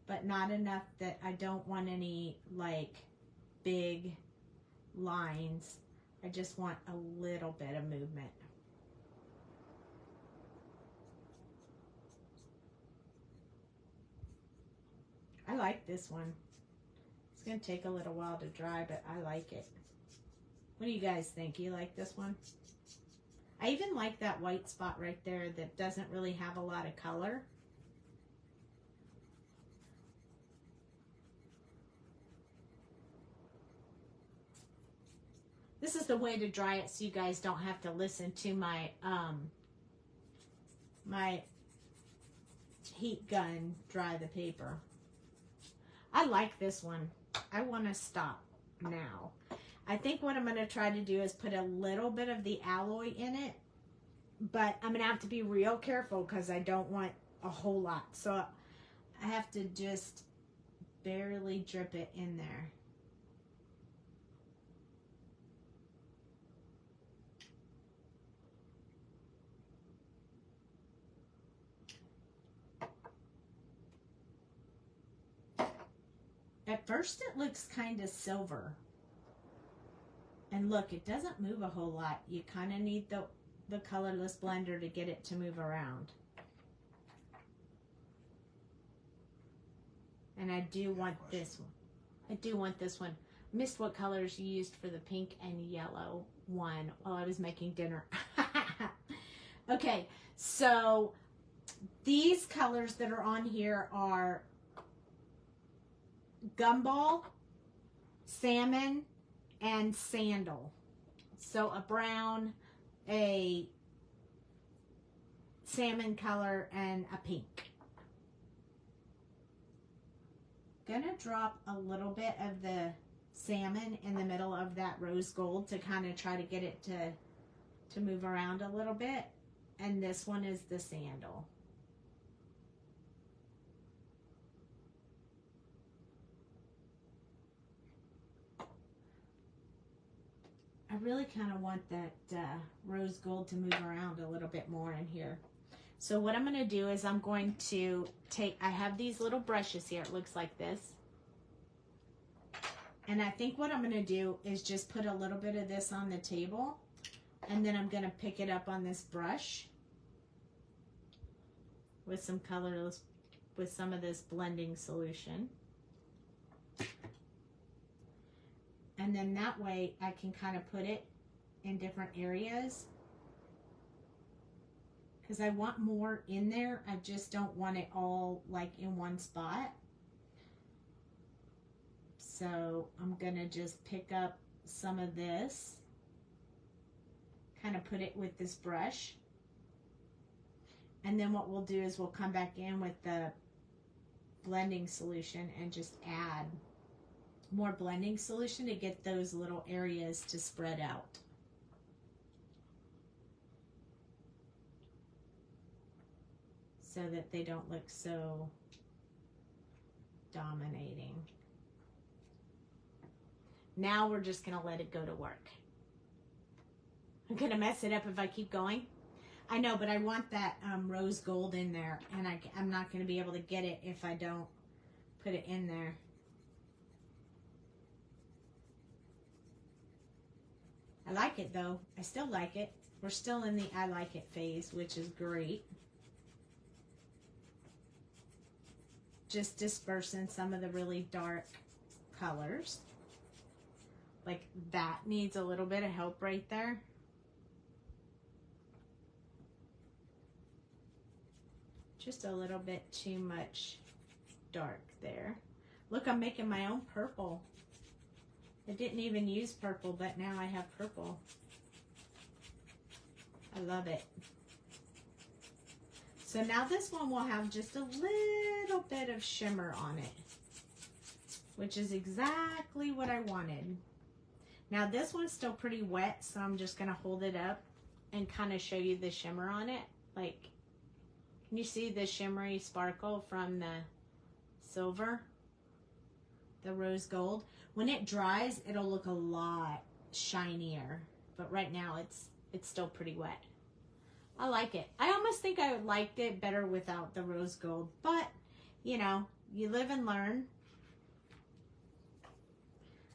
[SPEAKER 1] but not enough that I don't want any like big lines. I just want a little bit of movement. I like this one. It's gonna take a little while to dry, but I like it. What do you guys think? You like this one? I even like that white spot right there that doesn't really have a lot of color. This is the way to dry it so you guys don't have to listen to my my heat gun dry the paper. I like this one. I want to stop now. I think what I'm going to try to do is put a little bit of the alloy in it, but I'm going to have to be real careful because I don't want a whole lot. So I have to just barely drip it in there. At first it looks kind of silver. And look, it doesn't move a whole lot. You kind of need the colorless blender to get it to move around. And I do want this one. I do want this one. Missed what colors you used for the pink and yellow one while I was making dinner. Okay, so these colors that are on here are gumball, salmon, and sandal. So a brown, a salmon color, and a pink. Gonna drop a little bit of the salmon in the middle of that rose gold to kind of try to get it to move around a little bit. And this one is the sandal. I really kind of want that rose gold to move around a little bit more in here. So what I'm going to do is I'm going to take, I have these little brushes here. It looks like this. And I think what I'm going to do is just put a little bit of this on the table. And then I'm going to pick it up on this brush with some colors, with some of this blending solution. And then that way I can kind of put it in different areas. Because I want more in there. I just don't want it all like in one spot. So I'm going to just pick up some of this. Kind of put it with this brush. And then what we'll do is we'll come back in with the blending solution and just add more blending solution to get those little areas to spread out. So that they don't look so dominating. Now we're just going to let it go to work. I'm going to mess it up if I keep going. I know, but I want that rose gold in there, and I'm not going to be able to get it if I don't put it in there. I like it though. I still like it. We're still in the I like it phase, which is great. Just dispersing some of the really dark colors. Like that needs a little bit of help right there. Just a little bit too much dark there. Look, I'm making my own purple. I didn't even use purple, but now I have purple. I love it. So now this one will have just a little bit of shimmer on it, which is exactly what I wanted. Now this one's still pretty wet, so I'm just gonna hold it up and kind of show you the shimmer on it. Like, can you see the shimmery sparkle from the silver, the rose gold? When it dries, it'll look a lot shinier, but right now it's still pretty wet. I like it. I almost think I liked it better without the rose gold, but you know, you live and learn.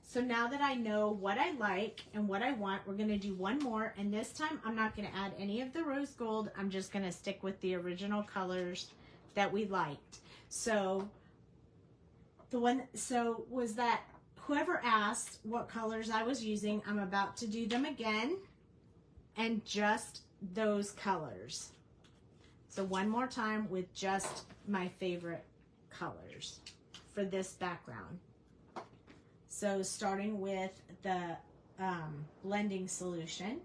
[SPEAKER 1] So now that I know what I like and what I want, we're going to do one more, and this time I'm not going to add any of the rose gold. I'm just going to stick with the original colors that we liked. So was that whoever asked what colors I was using, I'm about to do them again, and just those colors. So one more time with just my favorite colors for this background. So starting with the blending solution,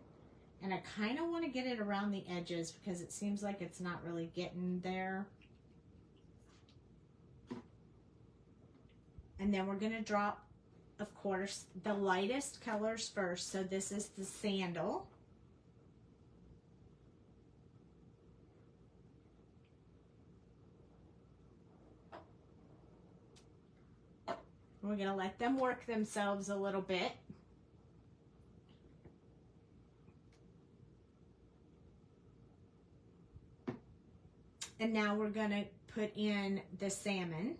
[SPEAKER 1] and I kind of want to get it around the edges because it seems like it's not really getting there. And then we're going to drop, of course, the lightest colors first. So this is the sandal. We're going to let them work themselves a little bit. And now we're going to put in the salmon.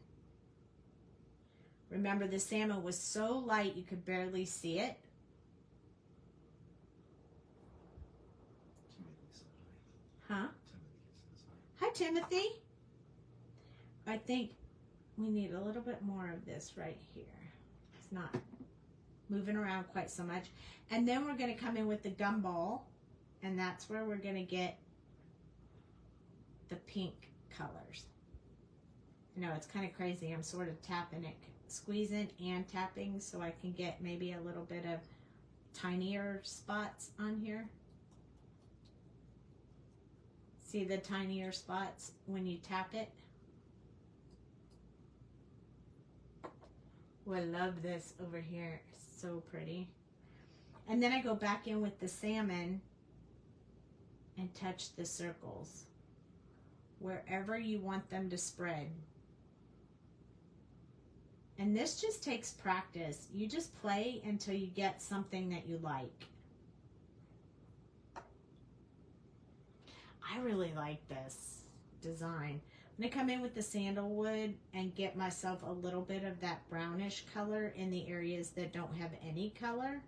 [SPEAKER 1] Remember, the salmon was so light you could barely see it. Huh? Hi, Timothy. I think we need a little bit more of this right here. It's not moving around quite so much. And then we're going to come in with the gumball, and that's where we're going to get the pink colors. You know, it's kind of crazy. I'm sort of tapping it, squeezing and tapping so I can get maybe a little bit of tinier spots on here. See the tinier spots when you tap it? Oh, I love this over here. It's so pretty. And then I go back in with the salmon and touch the circles wherever you want them to spread. And this just takes practice. You just play until you get something that you like. I really like this design. I'm going to come in with the sandalwood and get myself a little bit of that brownish color in the areas that don't have any color.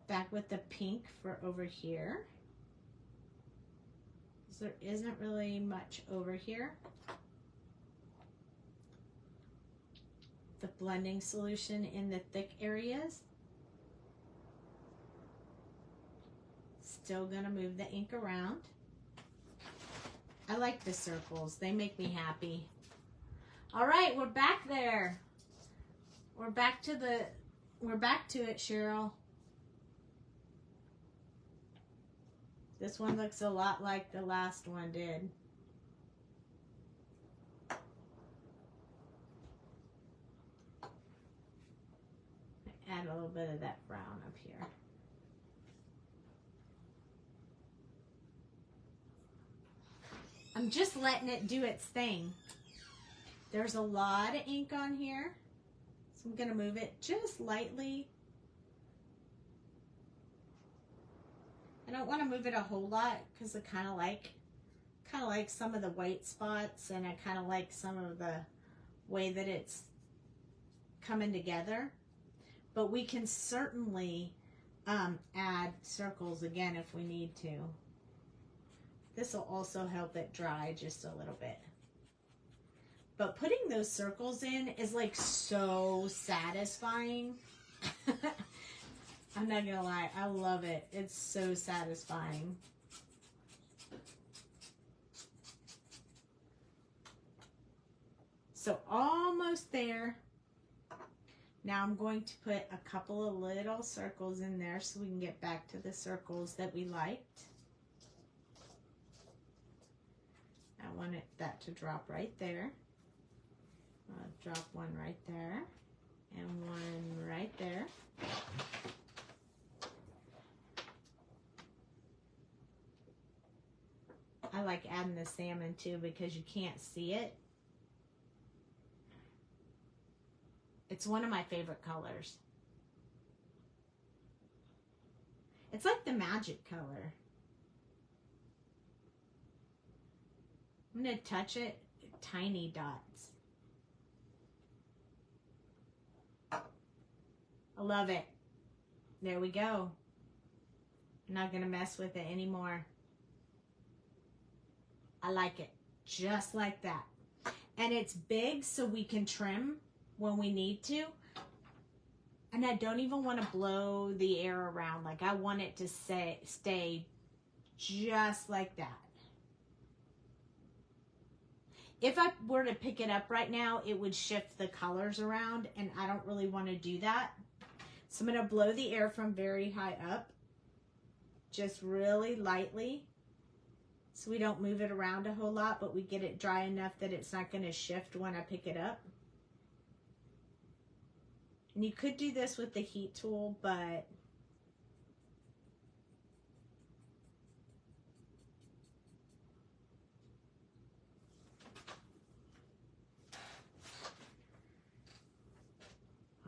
[SPEAKER 1] Back with the pink for over here. There isn't really much over here. The blending solution in the thick areas. Still gonna move the ink around. I like the circles. They make me happy. All right, we're back there. We're back to it, Cheryl. This one looks a lot like the last one did. Add a little bit of that brown up here. I'm just letting it do its thing. There's a lot of ink on here, so I'm going to move it just lightly. I don't want to move it a whole lot because I kind of like some of the white spots, and I kind of like some of the way that it's coming together. But we can certainly add circles again if we need to. This will also help it dry just a little bit. But putting those circles in is like so satisfying. I'm not gonna lie, I love it. It's so satisfying. So almost there. Now I'm going to put a couple of little circles in there so we can get back to the circles that we liked. I want that to drop right there. I'll drop one right there and one right there. I like adding the salmon too because you can't see it. It's one of my favorite colors. It's like the magic color. I'm going to touch it, tiny dots. I love it. There we go. I'm not going to mess with it anymore. I like it just like that. And it's big so we can trim when we need to. And I don't even want to blow the air around. Like, I want it to stay just like that. If I were to pick it up right now, it would shift the colors around, and I don't really want to do that. So I'm going to blow the air from very high up, just really lightly, so we don't move it around a whole lot, but we get it dry enough that it's not going to shift when I pick it up. And you could do this with the heat tool, but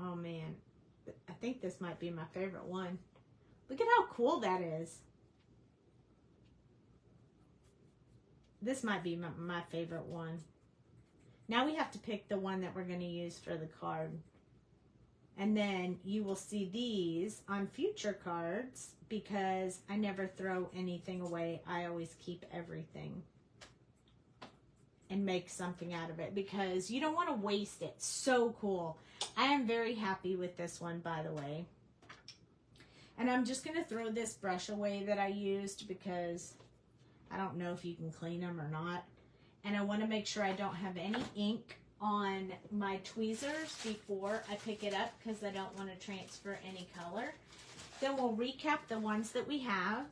[SPEAKER 1] oh man, I think this might be my favorite one. Look at how cool that is. This might be my favorite one. Now we have to pick the one that we're going to use for the card. And then you will see these on future cards because I never throw anything away. I always keep everything and make something out of it because you don't want to waste it. So cool. I am very happy with this one, by the way. And I'm just going to throw this brush away that I used because I don't know if you can clean them or not. And I want to make sure I don't have any ink on my tweezers before I pick it up because I don't want to transfer any color. Then we'll recap the ones that we have.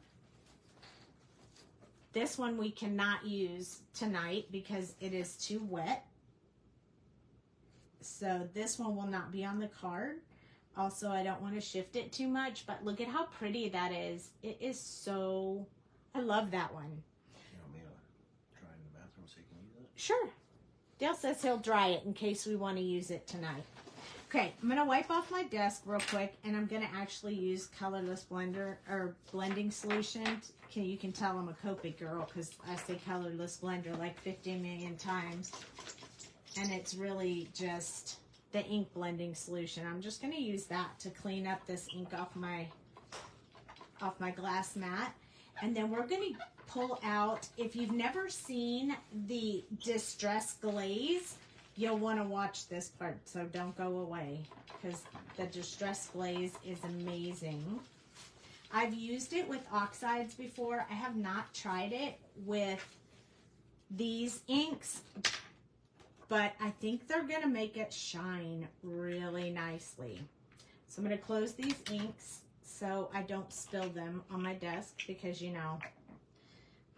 [SPEAKER 1] This one we cannot use tonight because it is too wet. So this one will not be on the card. Also, I don't want to shift it too much, but look at how pretty that is. It is so, I love that one.
[SPEAKER 2] You want me to try in the bathroom so you can use it?
[SPEAKER 1] Sure. Dale says he'll dry it in case we want to use it tonight. Okay, I'm going to wipe off my desk real quick, and I'm going to actually use colorless blender or blending solution. You can tell I'm a Copic girl because I say colorless blender like 50 million times. And it's really just the ink blending solution. I'm just going to use that to clean up this ink off my glass mat. And then we're going to pull out, if you've never seen the Distress Glaze, you'll want to watch this part, so don't go away because the Distress Glaze is amazing. I've used it with oxides before. I have not tried it with these inks, but I think they're going to make it shine really nicely. So I'm going to close these inks so I don't spill them on my desk because, you know,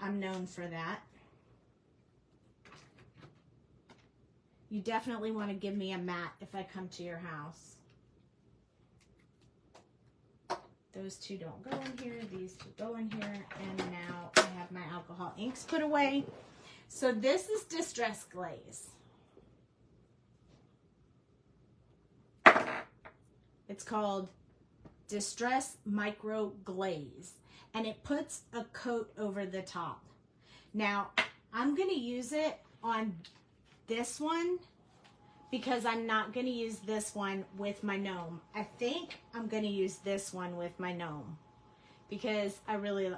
[SPEAKER 1] I'm known for that. You definitely want to give me a mat if I come to your house. Those two don't go in here. These two go in here. And now I have my alcohol inks put away. So this is Distress Glaze. It's called Distress Micro Glaze, and it puts a coat over the top. Now, I'm going to use it on this one because I'm not going to use this one with my gnome. I think I'm going to use this one with my gnome because I really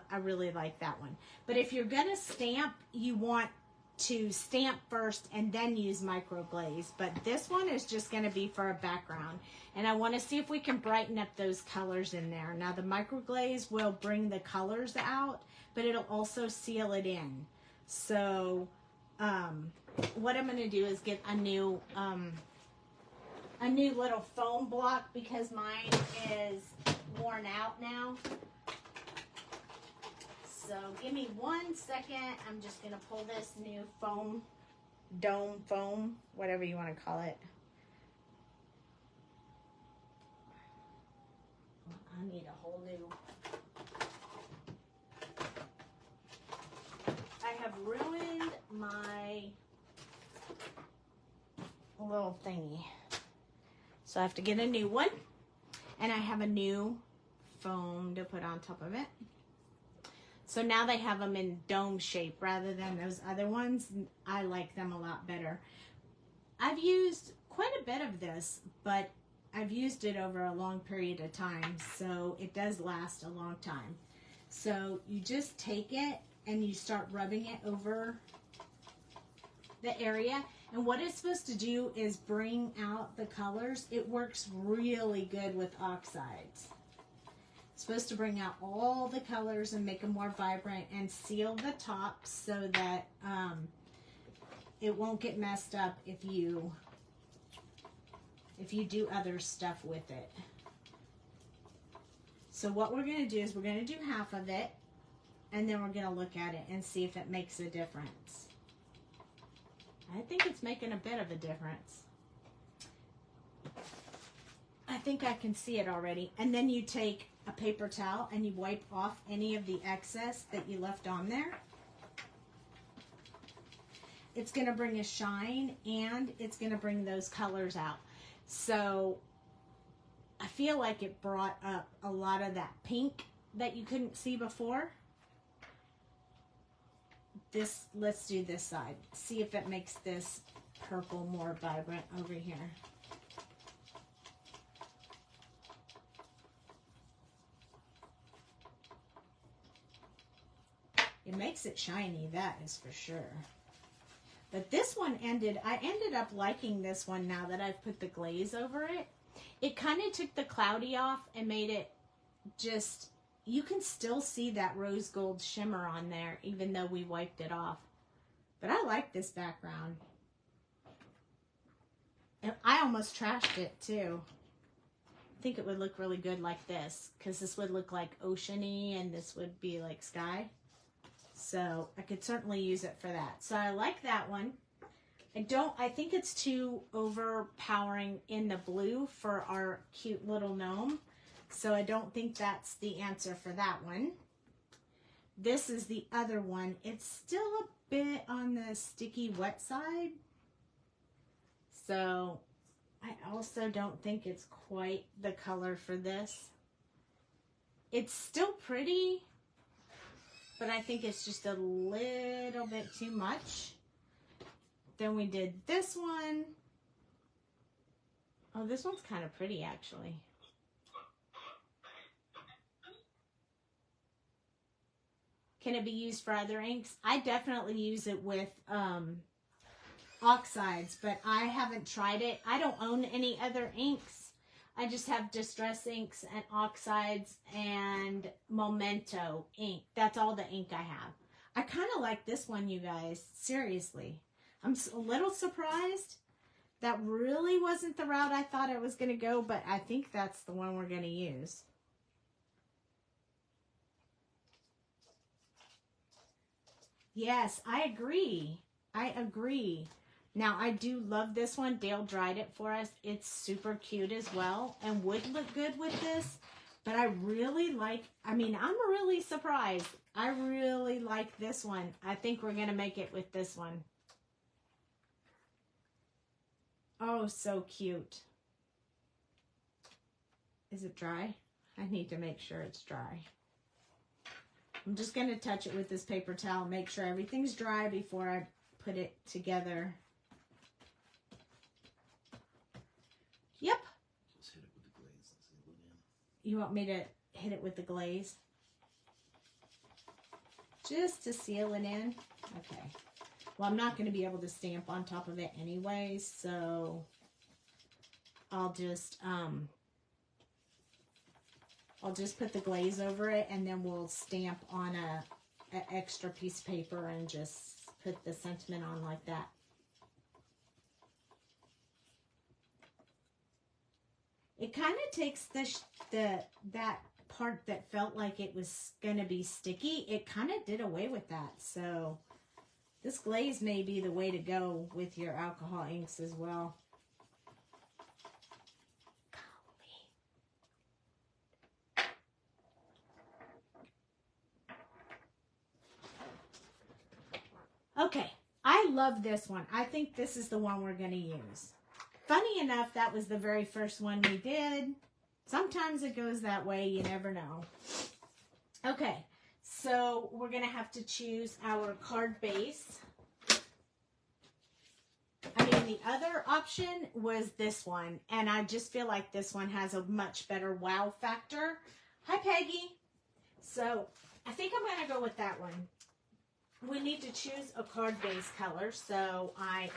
[SPEAKER 1] like that one. But if you're going to stamp, you want to stamp first and then use microglaze. But this one is just going to be for a background. And I want to see if we can brighten up those colors in there. Now the microglaze will bring the colors out, but it'll also seal it in. So what I'm going to do is get a new little foam block because mine is worn out now. So give me 1 second. I'm just going to pull this new foam, dome foam, whatever you want to call it. I need a whole new. I have ruined my little thingy. So I have to get a new one. And I have a new foam to put on top of it. So now they have them in dome shape rather than those other ones. I like them a lot better. I've used quite a bit of this, but I've used it over a long period of time, so it does last a long time. So you just take it and you start rubbing it over the area. And what it's supposed to do is bring out the colors. It works really good with oxides. It's supposed to bring out all the colors and make them more vibrant and seal the top so that it won't get messed up if you do other stuff with it. So what we're going to do is we're going to do half of it, and then we're going to look at it and see if it makes a difference. I think it's making a bit of a difference. I think I can see it already. And then you take a paper towel and you wipe off any of the excess that you left on there. It's going to bring a shine and it's going to bring those colors out. So I feel like it brought up a lot of that pink that you couldn't see before. Let's do this side. See if it makes this purple more vibrant over here. It makes it shiny, that is for sure. But this one I ended up liking this one now that I've put the glaze over it. It kind of took the cloudy off and made it just, you can still see that rose gold shimmer on there even though we wiped it off. But I like this background. And I almost trashed it too. I think it would look really good like this because this would look like oceany and this would be like sky. So I could certainly use it for that. So I like that one. I think it's too overpowering in the blue for our cute little gnome. So I don't think that's the answer for that one. This is the other one. It's still a bit on the sticky wet side. So I also don't think it's quite the color for this. It's still pretty, but I think it's just a little bit too much. Then we did this one. Oh, this one's kind of pretty actually. Can it be used for other inks? I definitely use it with oxides, but I haven't tried it. I don't own any other inks. I just have Distress Inks and Oxides and Memento ink. That's all the ink I have. I kind of like this one, you guys. Seriously. I'm a little surprised. That really wasn't the route I thought it was going to go, but I think that's the one we're going to use. Yes, I agree. I agree. Now, I do love this one. Dale dried it for us. It's super cute as well and would look good with this. But I really like, I'm really surprised. I really like this one. I think we're going to make it with this one. Oh, so cute. Is it dry? I need to make sure it's dry. I'm just going to touch it with this paper towel, make sure everything's dry before I put it together. Yep.
[SPEAKER 2] Just hit it with the glaze. Let's see what
[SPEAKER 1] You want me to hit it with the glaze? Just to seal it in? Okay. Well, I'm not going to be able to stamp on top of it anyway, so I'll just put the glaze over it, and then we'll stamp on an extra piece of paper and just put the sentiment on like that. It kind of takes that part that felt like it was going to be sticky. It kind of did away with that. So this glaze may be the way to go with your alcohol inks as well. Okay, I love this one. I think this is the one we're going to use. Funny enough, that was the very first one we did. Sometimes it goes that way, you never know. Okay, so we're going to have to choose our card base. I mean, the other option was this one, and I just feel like this one has a much better wow factor. Hi, Peggy. So I think I'm going to go with that one. We need to choose a card base color, so I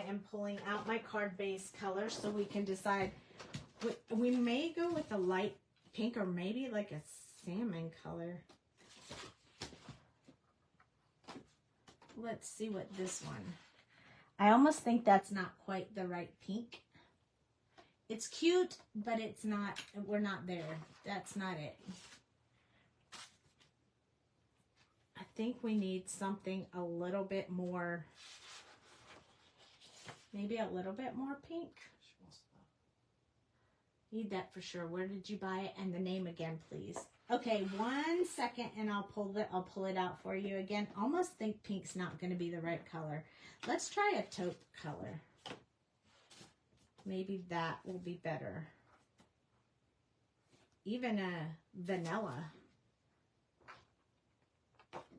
[SPEAKER 1] am pulling out my card base color so we can decide. We may go with a light pink or maybe like a salmon color. Let's see what this one. I almost think that's not quite the right pink. It's cute, but it's not, we're not there. That's not it. I think we need something a little bit more, maybe a little bit more pink. Need that for sure. Where did you buy it? And the name again, please. Okay, 1 second and I'll pull it out for you again. Almost think pink's not going to be the right color. Let's try a taupe color. Maybe that will be better. Even a vanilla.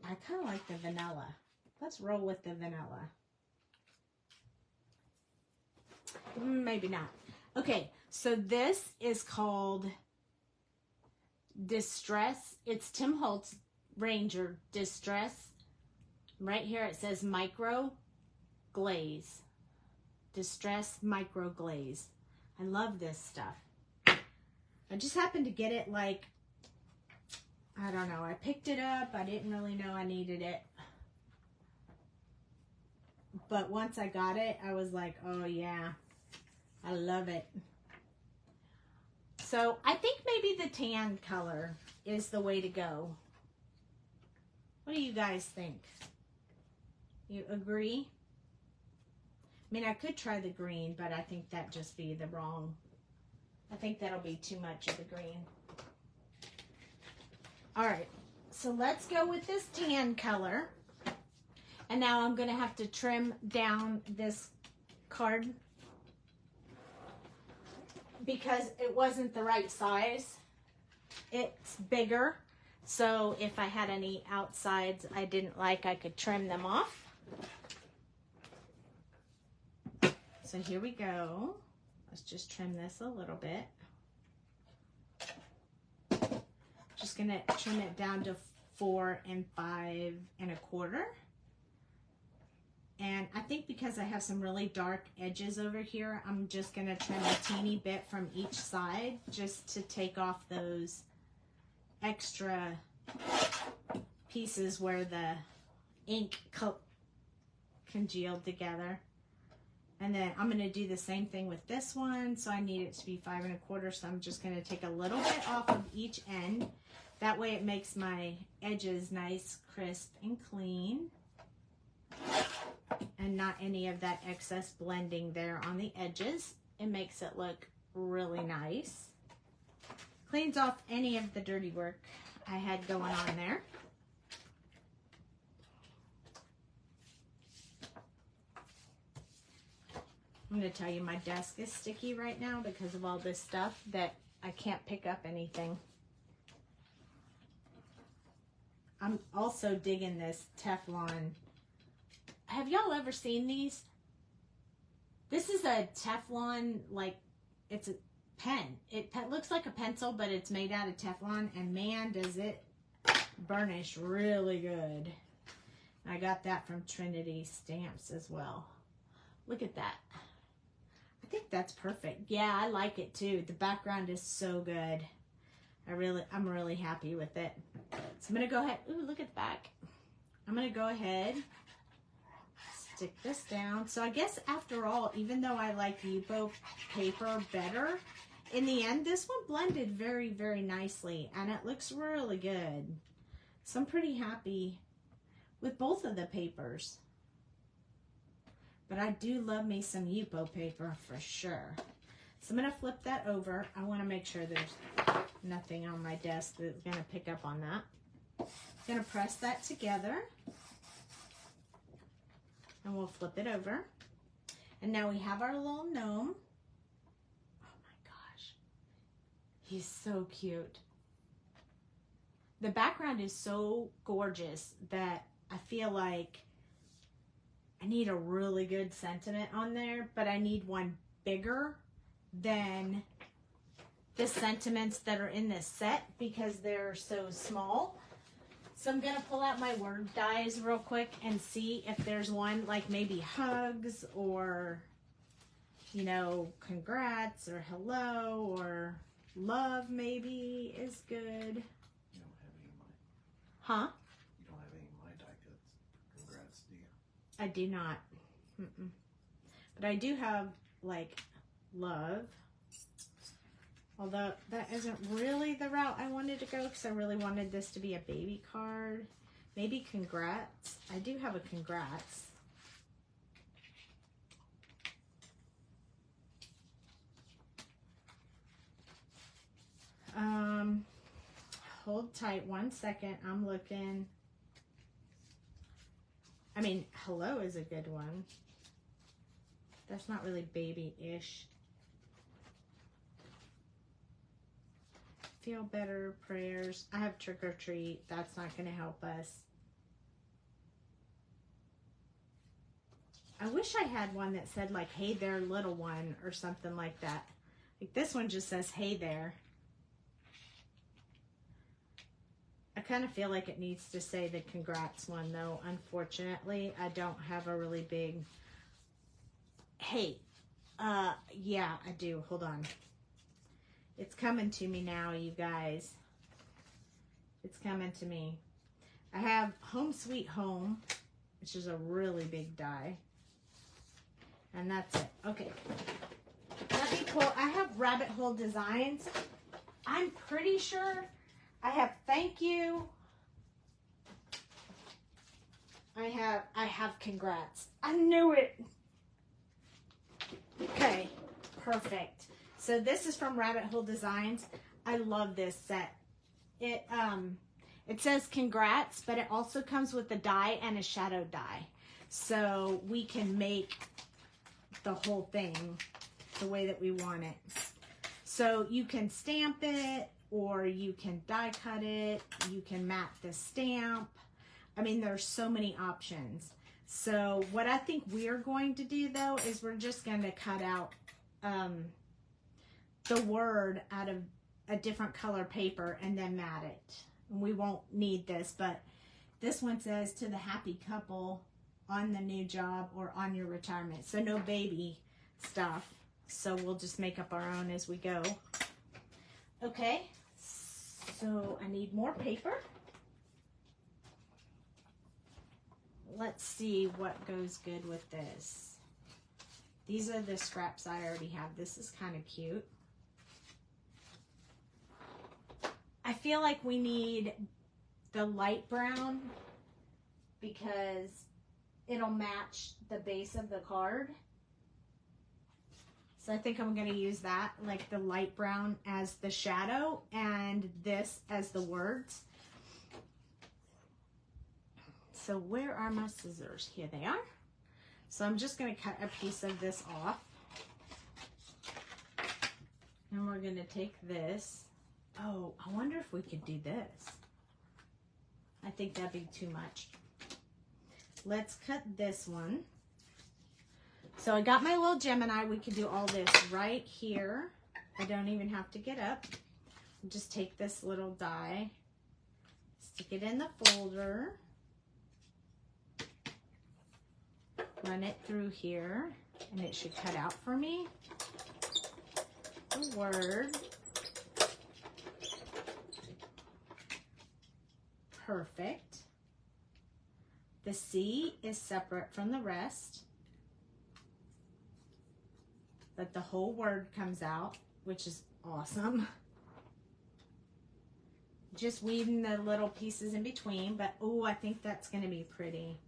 [SPEAKER 1] I kind of like the vanilla. Let's roll with the vanilla. Maybe not. Okay, so this is called Distress. It's Tim Holtz Ranger Distress. Right here it says Micro Glaze. Distress Micro Glaze. I love this stuff. I just happened to get it like, I don't know, I picked it up. I didn't really know I needed it. But once I got it, I was like, oh yeah, I love it. So I think maybe the tan color is the way to go. What do you guys think? You agree? I mean, I could try the green, but I think that'd just be the wrong. I think that'll be too much of the green. All right, so let's go with this tan color. And now I'm going to have to trim down this card because it wasn't the right size. It's bigger, so if I had any outsides I didn't like, I could trim them off. So here we go. Let's just trim this a little bit. Just gonna trim it down to 4 5 1/4. And I think because I have some really dark edges over here, I'm just gonna trim a teeny bit from each side just to take off those extra pieces where the ink congealed together. And then I'm going to do the same thing with this one. So I need it to be 5 1/4. So I'm just going to take a little bit off of each end. That way it makes my edges nice, crisp, and clean. And not any of that excess blending there on the edges. It makes it look really nice. Cleans off any of the dirty work I had going on there. I'm going to tell you my desk is sticky right now because of all this stuff that I can't pick up anything. I'm also digging this Teflon. Have y'all ever seen these? This is a Teflon, like, it's a pen. It looks like a pencil, but it's made out of Teflon, and man, does it burnish really good. I got that from Trinity Stamps as well. Look at that. I think that's perfect. Yeah, I like it too. The background is so good. I'm really happy with it. So I'm gonna go ahead. Ooh, look at the back. I'm gonna go ahead, stick this down. So I guess after all, even though I like Yupo paper better, in the end, this one blended very, very nicely, and it looks really good. So I'm pretty happy with both of the papers. But I do love me some Yupo paper for sure. So I'm going to flip that over. I want to make sure there's nothing on my desk that's going to pick up on that. I'm going to press that together. And we'll flip it over. And now we have our little gnome. Oh my gosh. He's so cute. The background is so gorgeous that I feel like I need a really good sentiment on there, but I need one bigger than the sentiments that are in this set because they're so small. So I'm gonna pull out my word dies real quick and see if there's one like maybe hugs or, you know, congrats or hello or love maybe is good.
[SPEAKER 2] You don't have any of mine.
[SPEAKER 1] Huh?
[SPEAKER 2] You don't have any of my die cuts. Congrats, do you?
[SPEAKER 1] I do not. But I do have like love. Although that isn't really the route I wanted to go because I really wanted this to be a baby card. Maybe congrats. I do have a congrats. Hold tight 1 second. I'm looking. I mean, hello is a good one. That's not really baby-ish. Feel better, prayers. I have trick or treat. That's not going to help us. I wish I had one that said like, hey there, little one, or something like that. Like this one just says, hey there. I kind of feel like it needs to say the congrats one though. Unfortunately, I don't have a really big, hey, yeah, I do. Hold on. It's coming to me now, you guys. It's coming to me. I have Home Sweet Home, which is a really big die. And that's it. Okay. Let me pull. I have Rabbit Hole Designs. I'm pretty sure I have Thank You. I have Congrats. I knew it. Okay. Perfect. So this is from Rabbit Hole Designs. I love this set. It says congrats, but it also comes with a die and a shadow die. So we can make the whole thing the way that we want it. So you can stamp it or you can die cut it. You can mat the stamp. I mean, there's so many options. So what I think we're going to do though is we're just going to cut out the word out of a different color paper and then mat it. And we won't need this, but this one says to the happy couple on the new job or on your retirement. So no baby stuff. So we'll just make up our own as we go. Okay, so I need more paper. Let's see what goes good with this. These are the scraps I already have. This is kind of cute. I feel like we need the light brown because it'll match the base of the card. So I think I'm going to use that, like the light brown as the shadow and this as the words. So where are my scissors? Here they are. So I'm just going to cut a piece of this off. And we're going to take this. Oh, I wonder if we could do this. I think that'd be too much. Let's cut this one. So I got my little Gemini. We could do all this right here. I don't even have to get up. Just take this little die, stick it in the folder, run it through here, and it should cut out for me the word. Perfect. The C is separate from the rest, but the whole word comes out, which is awesome. Just weaving the little pieces in between, but oh, I think that's going to be pretty.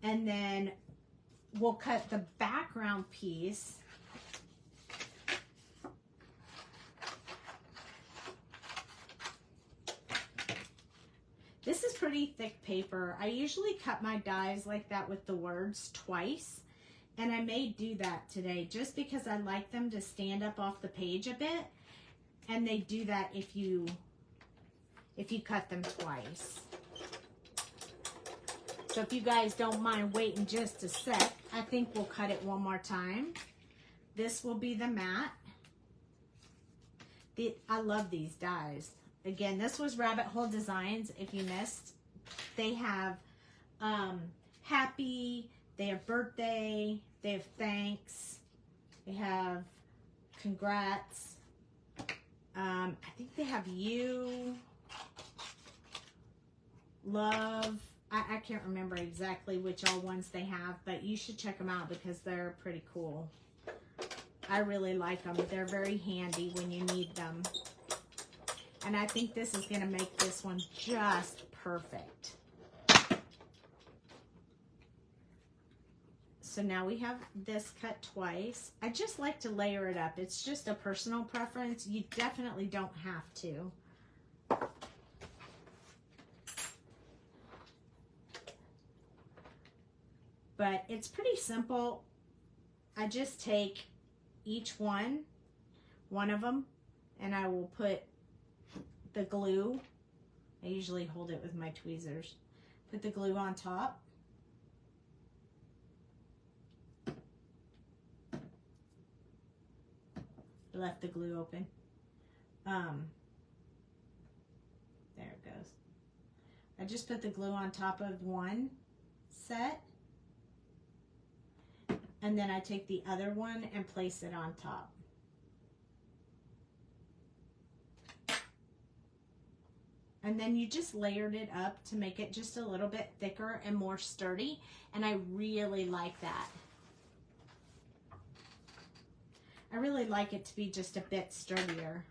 [SPEAKER 1] And then we'll cut the background piece. This is pretty thick paper. I usually cut my dies like that with the words twice, and I may do that today just because I like them to stand up off the page a bit, and they do that if you cut them twice. So if you guys don't mind waiting just a sec, I think we'll cut it one more time. This will be the matte. I love these dies. Again, this was Rabbit Hole Designs. If you missed, they have happy, they have birthday, they have thanks, they have congrats. I think they have you, love. I can't remember exactly which all ones they have, but you should check them out because they're pretty cool. I really like them. They're very handy when you need them. And I think this is going to make this one just perfect. So now we have this cut twice. I just like to layer it up. It's just a personal preference. You definitely don't have to. But it's pretty simple. I just take each one of them, and I will put the glue. I usually hold it with my tweezers. Put the glue on top. Left the glue open. There it goes. I just put the glue on top of one set, and then I take the other one and place it on top. And then you just layered it up to make it just a little bit thicker and more sturdy, and I really like that. I really like it to be just a bit sturdier.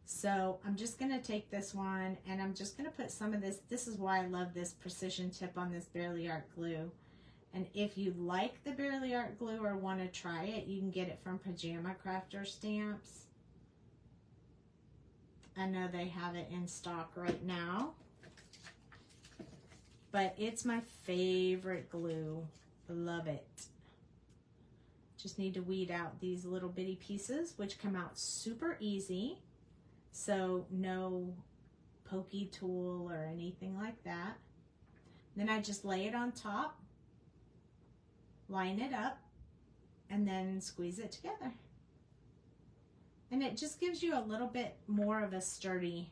[SPEAKER 1] So I'm just gonna take this one and I'm just gonna put some of this. This is why I love this precision tip on this Barely Art glue. And if you like the Barely Art glue or want to try it, you can get it from Pajama Crafter Stamps. I know they have it in stock right now, but it's my favorite glue. I love it. Just need to weed out these little bitty pieces, which come out super easy. So no pokey tool or anything like that. Then I just lay it on top, line it up, and then squeeze it together. And it just gives you a little bit more of a sturdy,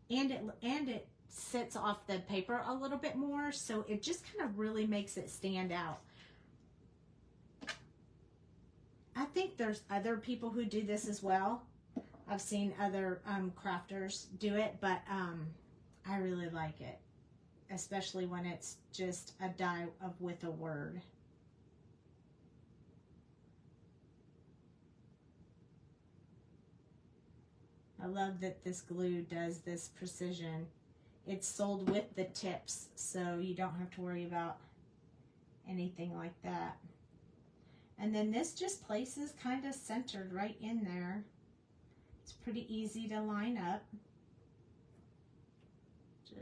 [SPEAKER 1] and it sits off the paper a little bit more, so it just kind of really makes it stand out. I think there's other people who do this as well. I've seen other crafters do it, but I really like it, especially when it's just a die with a word. I love that this glue does this precision. It's sold with the tips, so you don't have to worry about anything like that. And then this just places kind of centered right in there. It's pretty easy to line up.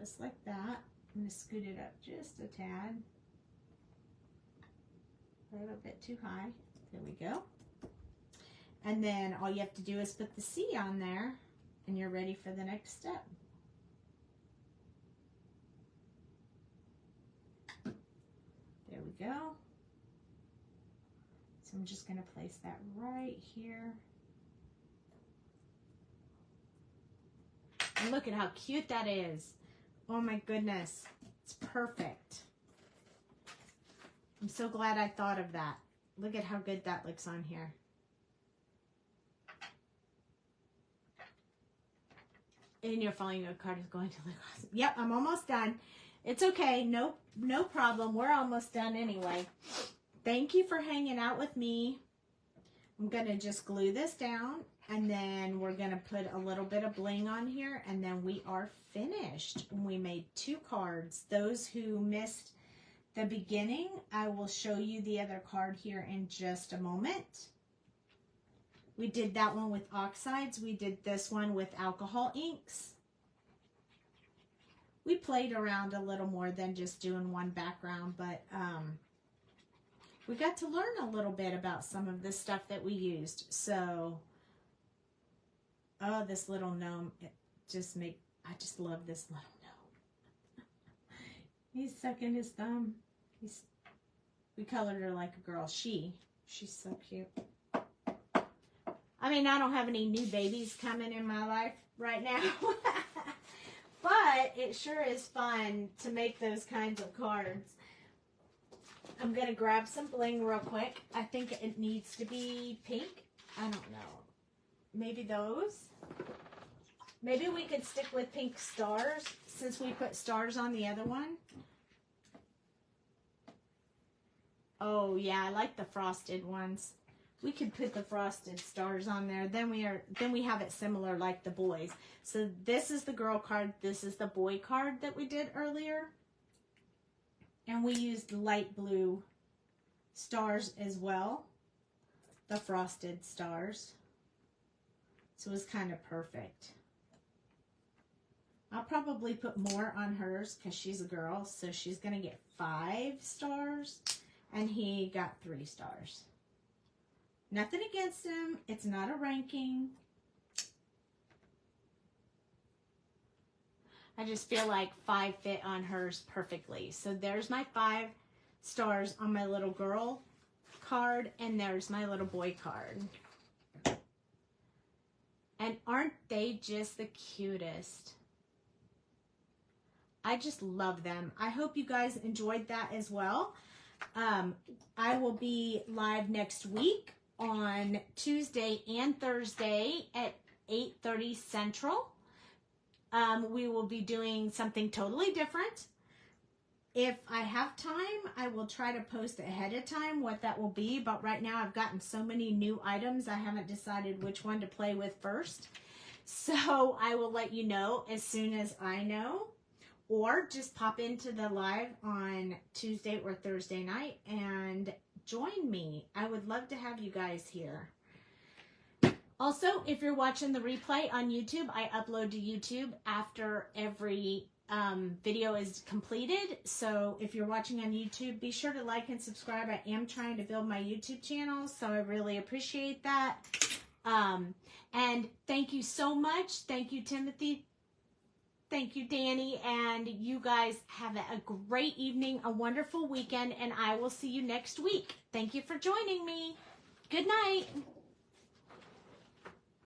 [SPEAKER 1] Just like that. I'm going to scoot it up just a tad. A little bit too high. There we go. And then all you have to do is put the C on there and you're ready for the next step. There we go. So I'm just going to place that right here. And look at how cute that is. Oh my goodness. It's perfect. I'm so glad I thought of that. Look at how good that looks on here. And your following a card is going to look awesome. Yep, I'm almost done. It's okay. No problem. We're almost done anyway. Thank you for hanging out with me. I'm going to just glue this down, and then we're going to put a little bit of bling on here, and then we are finished. We made 2 cards. Those who missed the beginning, I will show you the other card here in just a moment. We did that one with oxides. We did this one with alcohol inks. We played around a little more than just doing one background, but we got to learn a little bit about some of the stuff that we used. So, oh, this little gnome, I just love this little gnome. He's sucking his thumb. We colored her like a girl. She's so cute. I mean, I don't have any new babies coming in my life right now. But it sure is fun to make those kinds of cards. I'm going to grab some bling real quick. I think it needs to be pink. I don't know. Maybe those? Maybe we could stick with pink stars since we put stars on the other one. Oh, yeah, I like the frosted ones. We could put the frosted stars on there. Then we have it similar like the boys. So this is the girl card. This is the boy card that we did earlier. And we used light blue stars as well. The frosted stars. So it was kind of perfect. I'll probably put more on hers because she's a girl. So she's going to get 5 stars. And he got 3 stars. Nothing against him. It's not a ranking. I just feel like 5 fit on hers perfectly. So there's my 5 stars on my little girl card. And there's my little boy card. And aren't they just the cutest? I just love them. I hope you guys enjoyed that as well. I will be live next week on Tuesday and Thursday at 8:30 Central. We will be doing something totally different. If I have time, I will try to post ahead of time what that will be. But right now I've gotten so many new items, I haven't decided which one to play with first. So I will let you know as soon as I know. Or just pop into the live on Tuesday or Thursday night and join me. I would love to have you guys here. Also, if you're watching the replay on YouTube, I upload to YouTube after every video is completed. So if you're watching on YouTube, be sure to like and subscribe. I am trying to build my YouTube channel, so I really appreciate that. And thank you so much. Thank you, Timothy. Thank you, Danny, and you guys have a great evening, a wonderful weekend, and I will see you next week. Thank you for joining me. Good night.